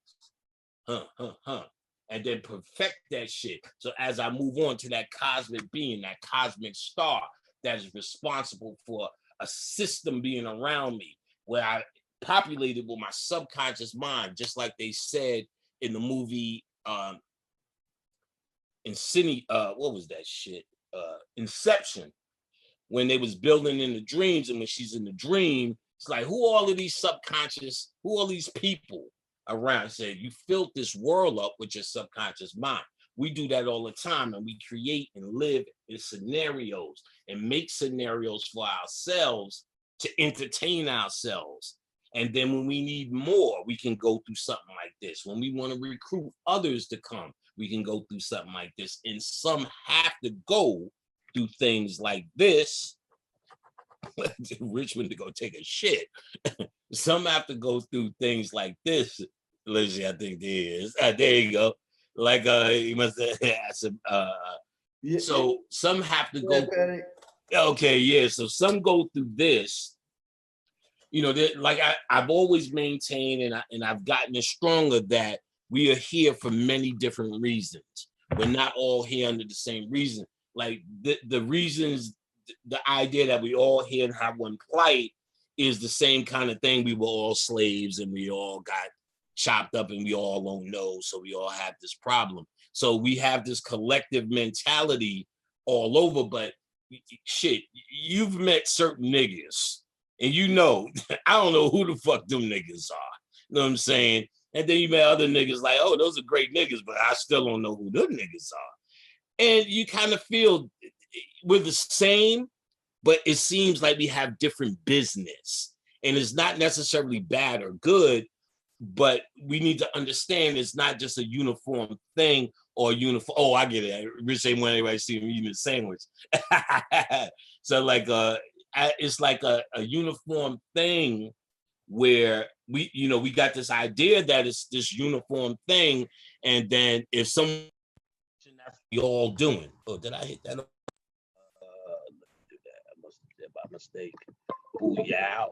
[SPEAKER 3] And then perfect that shit. So as I move on to that cosmic being, that cosmic star that is responsible for a system being around me, where I populated with my subconscious mind, just like they said in the movie what was that shit? Inception, when they was building in the dreams, and when she's in the dream, it's like, who all of these subconscious, who all these people around? Said, you filled this world up with your subconscious mind. We do that all the time, and we create and live in scenarios and make scenarios for ourselves to entertain ourselves. And then when we need more, we can go through something like this. When we want to recruit others to come, we can go through something like this. And some have to go through things like this. Richmond to go take a shit. Some have to go through things like this. Lizzie, I think there is. There you go. Like you must have some so some have to go. Okay, yeah. So some go through this. You know, like I've always maintained, and I've gotten it stronger, that we are here for many different reasons. We're not all here under the same reason. Like the reasons, the idea that we all here and have one plight is the same kind of thing. We were all slaves, and we all got chopped up, and we all don't know, so we all have this problem. So we have this collective mentality all over. But shit, you've met certain niggas, and you know, I don't know who the fuck them niggas are. You know what I'm saying? And then you met other niggas like, oh, those are great niggas, but I still don't know who them niggas are. And you kind of feel we're the same, but it seems like we have different business. And it's not necessarily bad or good, but we need to understand it's not just a uniform thing or uniform. Oh, I get it. Rich say when everybody see him eating a sandwich. So like it's like a uniform thing where we got this idea that it's this uniform thing, and then if someone that's what we all doing. Oh, did I hit that? Let me do that. I must have did by mistake. Oh yeah.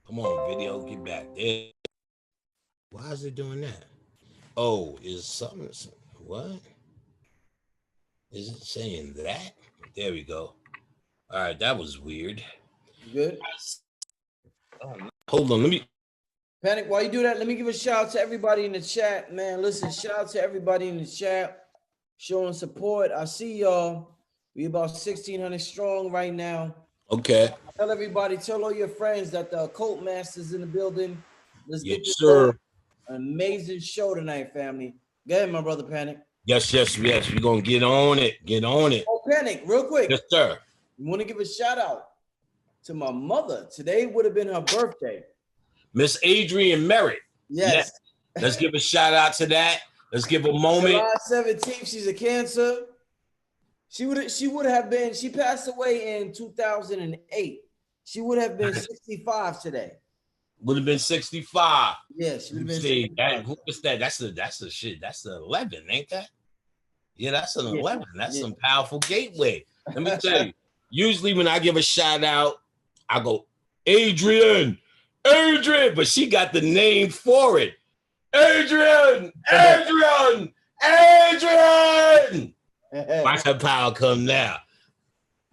[SPEAKER 3] Come on, video, get back there. Why is it doing that? Oh, is something what? Is it saying that? There we go. All right, that was weird.
[SPEAKER 2] Good.
[SPEAKER 3] Oh, hold on, let me.
[SPEAKER 2] Panic, while you do that, let me give a shout out to everybody in the chat, man. Listen, shout out to everybody in the chat showing support. I see y'all. We about 1,600 strong right now.
[SPEAKER 3] Okay.
[SPEAKER 2] Tell everybody, tell all your friends that the occult master's in the building. Let's get this
[SPEAKER 3] sir.
[SPEAKER 2] An amazing show tonight, family. Go ahead, my brother Panic.
[SPEAKER 3] Yes. We're gonna get on it. Get on it.
[SPEAKER 2] Oh, Panic, real quick.
[SPEAKER 3] Yes, sir.
[SPEAKER 2] You want to give a shout out? to my mother. Today would have been her birthday.
[SPEAKER 3] Miss Adrian Merritt.
[SPEAKER 2] Yes.
[SPEAKER 3] Let's give a shout out to that. Let's give a moment.
[SPEAKER 2] July 17th, she's a Cancer. She would have been, she passed away in 2008. She would have been 65 today.
[SPEAKER 3] Would have been 65.
[SPEAKER 2] Yeah, she would have been 65.
[SPEAKER 3] What's that? That's the shit. That's the 11, ain't that? Yeah, that's an 11. That's some powerful gateway. Let me tell you. Usually when I give a shout out, I go, Adrian, but she got the name for it. Adrian. Watch her power come now.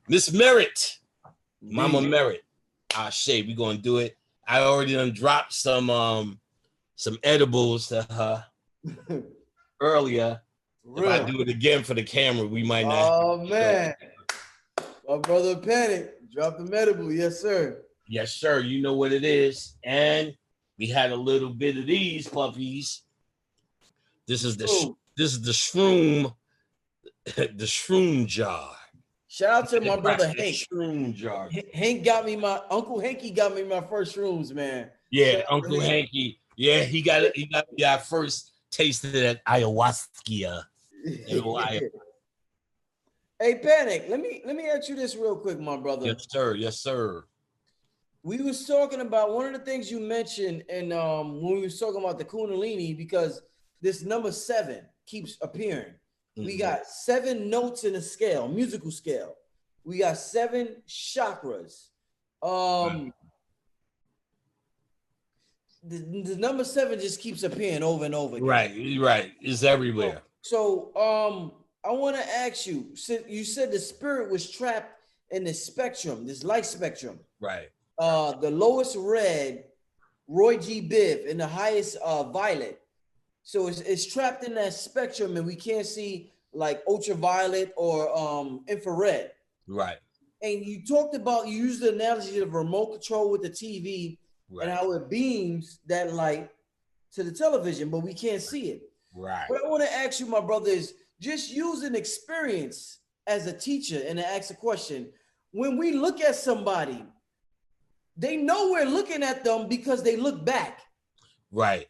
[SPEAKER 3] Miss Merritt, Mama Merritt. Shay, we gonna do it. I already done dropped some edibles to her earlier. If I do it again for the camera, we might not.
[SPEAKER 2] Oh man, my brother Panic dropped the edible. Yes, sir.
[SPEAKER 3] Yes, sir. You know what it is. And we had a little bit of these puppies. This is the shroom, the shroom jar.
[SPEAKER 2] Shout out to my brother Hank.
[SPEAKER 3] Shroom jar.
[SPEAKER 2] Uncle Hanky got me my first shrooms, man.
[SPEAKER 3] Yeah, Uncle Hanky. Yeah, he got I first tasted it at ayahuasca.
[SPEAKER 2] Hey, Panic, let me ask you this real quick, my brother.
[SPEAKER 3] Yes, sir. Yes, sir.
[SPEAKER 2] We was talking about one of the things you mentioned, and when we was talking about the Kundalini, because this number 7 keeps appearing. Mm-hmm. We got 7 notes in a scale, musical scale. We got 7 chakras. The number 7 just keeps appearing over and over again.
[SPEAKER 3] Right. It's everywhere.
[SPEAKER 2] So I want to ask you, you said the spirit was trapped in this spectrum, this light spectrum.
[SPEAKER 3] Right.
[SPEAKER 2] The lowest red, Roy G. Biv, and the highest violet. So it's trapped in that spectrum, and we can't see like ultraviolet or infrared.
[SPEAKER 3] Right.
[SPEAKER 2] And you talked about, you used the analogy of remote control with the TV, right, and how it beams that light to the television, but we can't see it.
[SPEAKER 3] Right.
[SPEAKER 2] What I want to ask you, my brother, is just use an experience as a teacher and to ask a question. When we look at somebody, they know we're looking at them because they look back.
[SPEAKER 3] Right.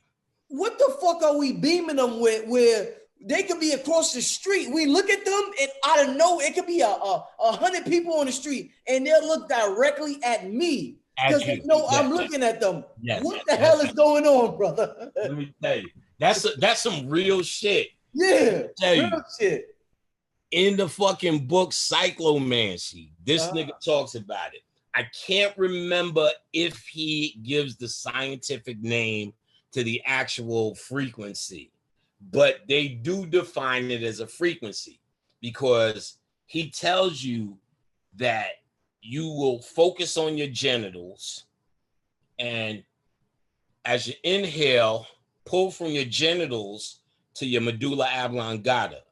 [SPEAKER 2] What the fuck are we beaming them with, where they could be across the street? We look at them and out of nowhere, it could be 100 people on the street and they'll look directly at me because they know I'm looking at them. Yes. What the hell is going on, brother?
[SPEAKER 3] Let me tell you, that's some real shit.
[SPEAKER 2] Yeah, real shit.
[SPEAKER 3] In the fucking book Cyclomancy, this nigga talks about it. I can't remember if he gives the scientific name to the actual frequency, but they do define it as a frequency because he tells you that you will focus on your genitals, and as you inhale, pull from your genitals to your medulla oblongata.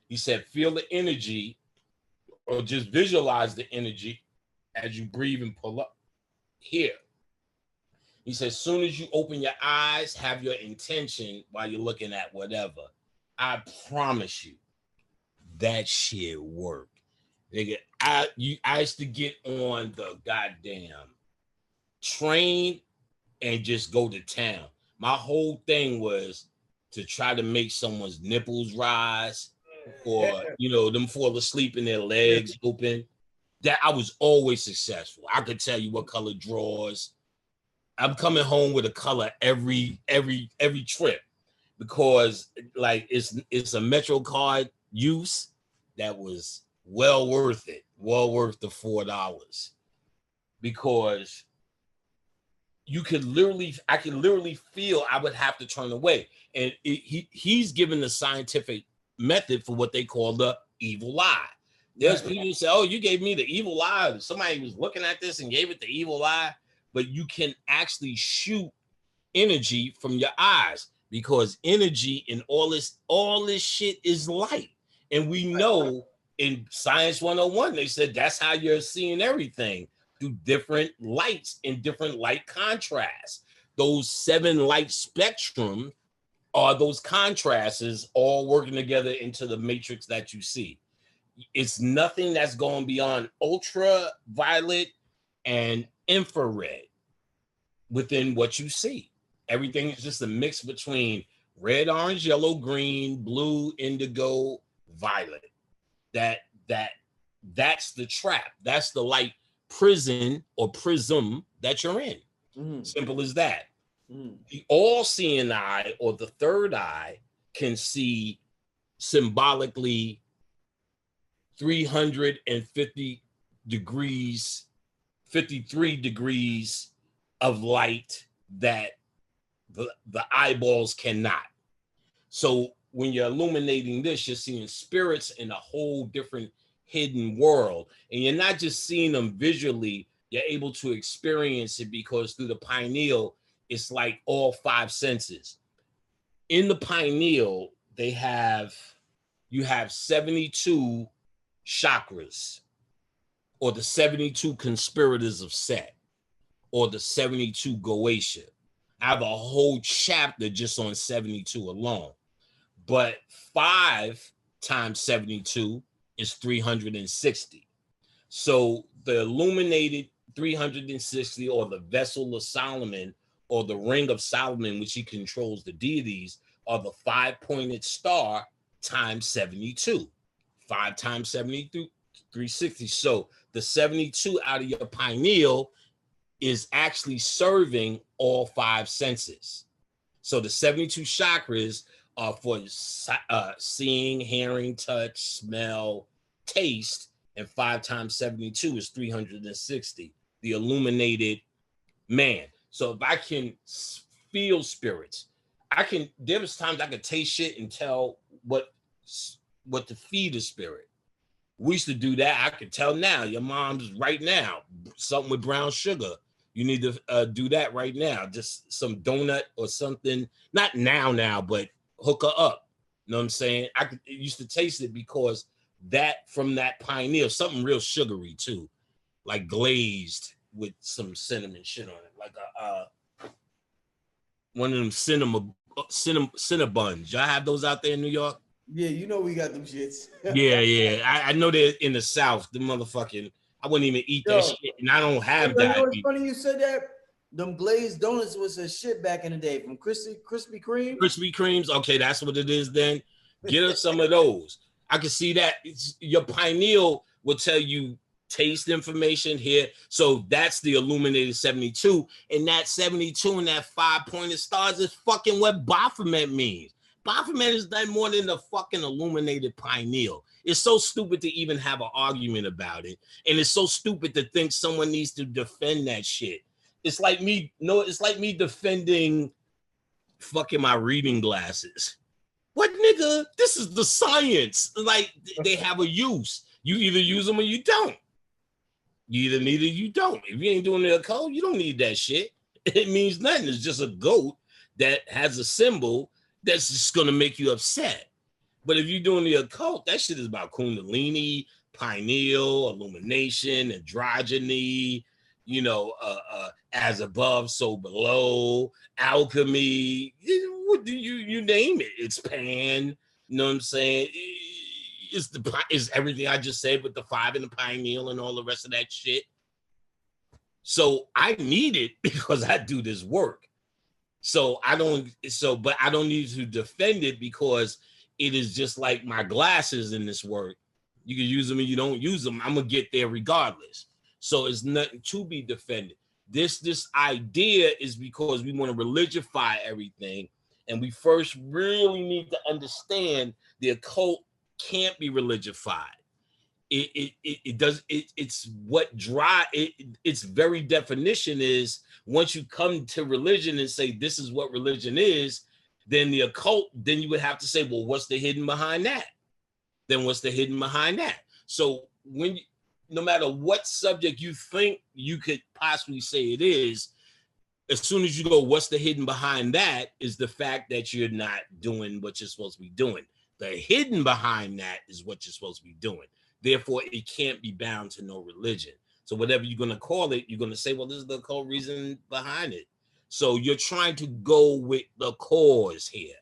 [SPEAKER 3] He said, feel the energy or just visualize the energy as you breathe and pull up here. He says, as soon as you open your eyes, have your intention while you're looking at whatever. I promise you, that shit work. Nigga, I used to get on the goddamn train and just go to town. My whole thing was to try to make someone's nipples rise, or them fall asleep and their legs open. That I was always successful. I could tell you what color drawers. I'm coming home with a color every trip because like it's a Metro card use that was well worth it, well worth the $4, because I could literally feel I would have to turn away, and he's given the scientific method for what they call the evil eye. There's people who say, oh, you gave me the evil eye. Somebody was looking at this and gave it the evil eye. But you can actually shoot energy from your eyes, because energy and all this shit is light. And we know in Science 101, they said that's how you're seeing everything, through different lights and different light contrasts. Those 7 light spectrum are those contrasts all working together into the matrix that you see. It's nothing that's going beyond ultraviolet and infrared within what you see. Everything is just a mix between red, orange, yellow, green, blue, indigo, violet. That's the trap. That's the light prison or prism that you're in. Simple as that. The all-seeing eye or the third eye can see symbolically 350 degrees, 53 degrees of light that the eyeballs cannot. So when you're illuminating this, you're seeing spirits in a whole different hidden world. And you're not just seeing them visually, you're able to experience it because through the pineal, it's like all five senses. In the pineal, you have 72 chakras, or the 72 conspirators of Set, or the 72 Goetia. I have a whole chapter just on 72 alone. But 5 times 72 is 360. So the illuminated 360, or the vessel of Solomon, or the ring of Solomon, which he controls the deities, are the 5-pointed star times 72. 5 times 72, 360. So the 72 out of your pineal is actually serving all 5 senses. So the 72 chakras are for seeing, hearing, touch, smell, taste, and 5 times 72 is 360, the illuminated man. So if I can feel spirits, there was times I could taste shit and tell what to feed a spirit. We used to do that. I could tell now, your mom's right now, something with brown sugar. You need to do that right now. Just some donut or something. Not now, but hook her up. You know what I'm saying? Used to taste it because that from that pineal, something real sugary too, like glazed with some cinnamon shit on it, like one of them Cinnabuns. Y'all have those out there in New York?
[SPEAKER 2] Yeah, you know we got them shits.
[SPEAKER 3] Yeah. I know they're in the South. The motherfucking, I wouldn't even eat that shit, and I don't have that.
[SPEAKER 2] You know what's funny you said that? Them glazed donuts was a shit back in the day from Krispy Kreme.
[SPEAKER 3] Krispy Kremes, okay, that's what it is then. Get us some of those. I can see that. Your pineal will tell you taste information here. So that's the illuminated 72. And that 72 and that 5-pointed stars is fucking what Baphomet means. Baphomet is nothing more than the fucking illuminated pineal. It's so stupid to even have an argument about it. And it's so stupid to think someone needs to defend that shit. It's like me defending fucking my reading glasses. What, nigga? This is the science. Like, they have a use. You either use them or you don't. You either need it or you don't. If you ain't doing the occult, you don't need that shit. It means nothing. It's just a goat that has a symbol that's just gonna make you upset. But if you're doing the occult, that shit is about Kundalini, pineal, illumination, androgyny, as above, so below, alchemy. What do you name it? It's Pan. You know what I'm saying? It's everything I just said with the 5 and the pineal and all the rest of that shit. So I need it because I do this work. But I don't need to defend it because it is just like my glasses in this work. You can use them and you don't use them. I'm gonna get there regardless. So it's nothing to be defended. This idea is because we want to religify everything, and we first really need to understand the occult can't be religified. Its very definition is, once you come to religion and say this is what religion is, then the occult, then you would have to say, well, what's the hidden behind that? Then what's the hidden behind that? So no matter what subject you think you could possibly say it is, as soon as you go, what's the hidden behind that, is the fact that you're not doing what you're supposed to be doing. The hidden behind that is what you're supposed to be doing. Therefore, it can't be bound to no religion. So whatever you're going to call it, you're going to say, well, this is the occult reason behind it. So you're trying to go with the cause here.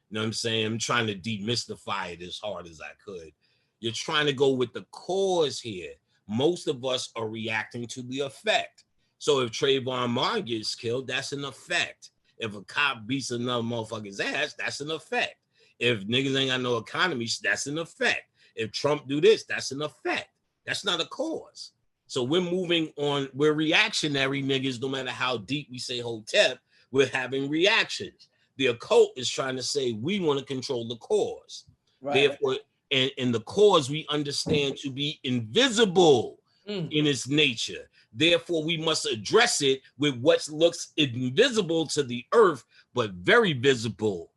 [SPEAKER 3] You know what I'm saying? I'm trying to demystify it as hard as I could. You're trying to go with the cause here. most of us are reacting to the effect. So if Trayvon Martin gets killed, that's an effect. If a cop beats another motherfucker's ass, that's an effect. If niggas ain't got no economy, that's an effect. If Trump do this, that's an effect. That's not a cause. So we're moving on. We're reactionary niggas, no matter how deep we say Hotep, we're having reactions. The occult is trying to say we want to control the cause. Right. Therefore, and the cause we understand to be invisible in its nature. Therefore, we must address it with what looks invisible to the earth, but very visible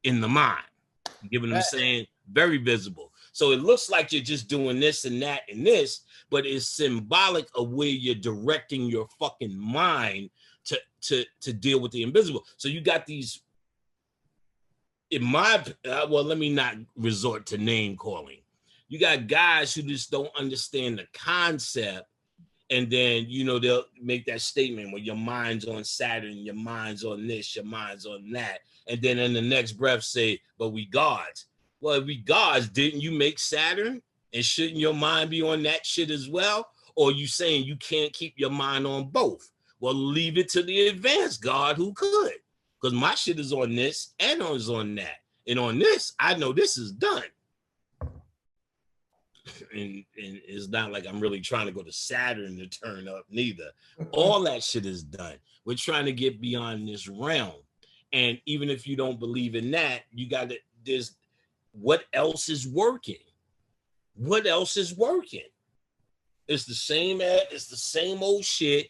[SPEAKER 3] in the mind. You get what I'm saying? Very visible. So it looks like you're just doing this and that and this, but it's symbolic of where you're directing your fucking mind to deal with the invisible. So you got these, in my, well, let me not resort to name calling. You got guys who just don't understand the concept. And then, you know, they'll make that statement where your mind's on Saturn, your mind's on this, your mind's on that. And then in the next breath say, but we gods. Well, if we gods, didn't you make Saturn? And shouldn't your mind be on that shit as well? Or are you saying you can't keep your mind on both? Well, leave it to the advanced God who could. Because my shit is on this and is on that. And on this, I know this is done. And it's not like I'm really trying to go to Saturn to turn up neither. All that shit is done. We're trying to get beyond this realm. And even if you don't believe in that, you got to, there's, what else is working? What else is working? It's the same old shit.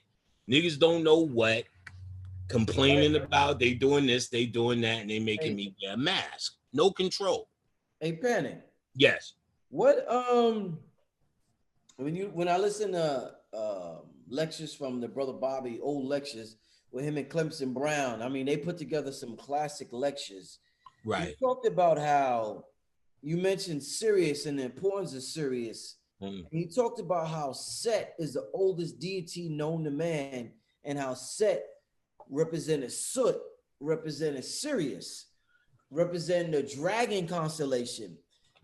[SPEAKER 3] Niggas don't know what, complaining about they doing this, they doing that, and they making me wear a mask. No control.
[SPEAKER 2] Hey, Penny.
[SPEAKER 3] Yes.
[SPEAKER 2] What when I listen to lectures from the brother Bobby, old lectures with him and Clemson Brown, I mean, they put together some classic lectures.
[SPEAKER 3] Right.
[SPEAKER 2] He talked about how you mentioned Sirius and the importance of Sirius. And he talked about how Set is the oldest deity known to man, and how Set represented Soot, represented Sirius, representing the dragon constellation.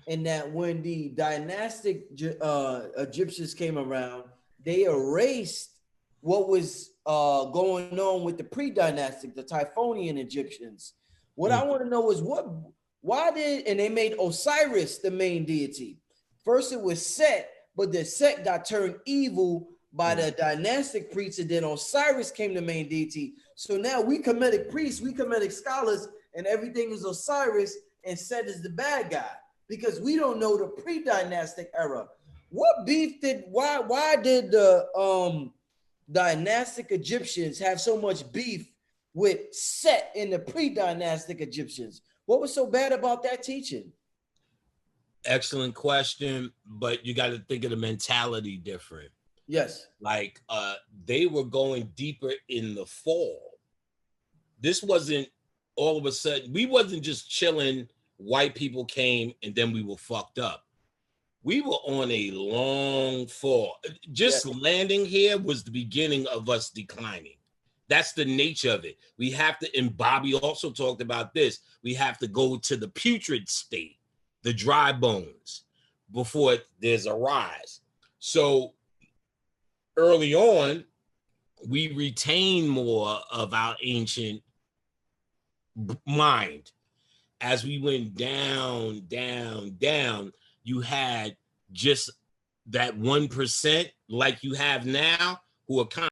[SPEAKER 2] And that when the dynastic Egyptians came around, they erased what was going on with the pre-dynastic, the Typhonian Egyptians. What I want to know is and they made Osiris the main deity. First it was Set, but then Set got turned evil by the dynastic priests, and then Osiris came the main deity. So now we Kemetic priests, we Kemetic scholars, and everything is Osiris, and Set is the bad guy. Because we don't know the pre-dynastic era. Why did the dynastic Egyptians have so much beef with Set in the pre-dynastic Egyptians? What was so bad about that teaching?
[SPEAKER 3] Excellent question, but you got to think of the mentality different.
[SPEAKER 2] Yes.
[SPEAKER 3] Like they were going deeper in the fall. This wasn't all of a sudden, we wasn't just chilling. White people came and then we were fucked up. We were on a long fall. Just landing here was the beginning of us declining. That's the nature of it. We have to, and Bobby also talked about this, we have to go to the putrid state, the dry bones, before there's a rise. So early on, we retain more of our ancient mind. As we went down, you had just that 1% like you have now who are kind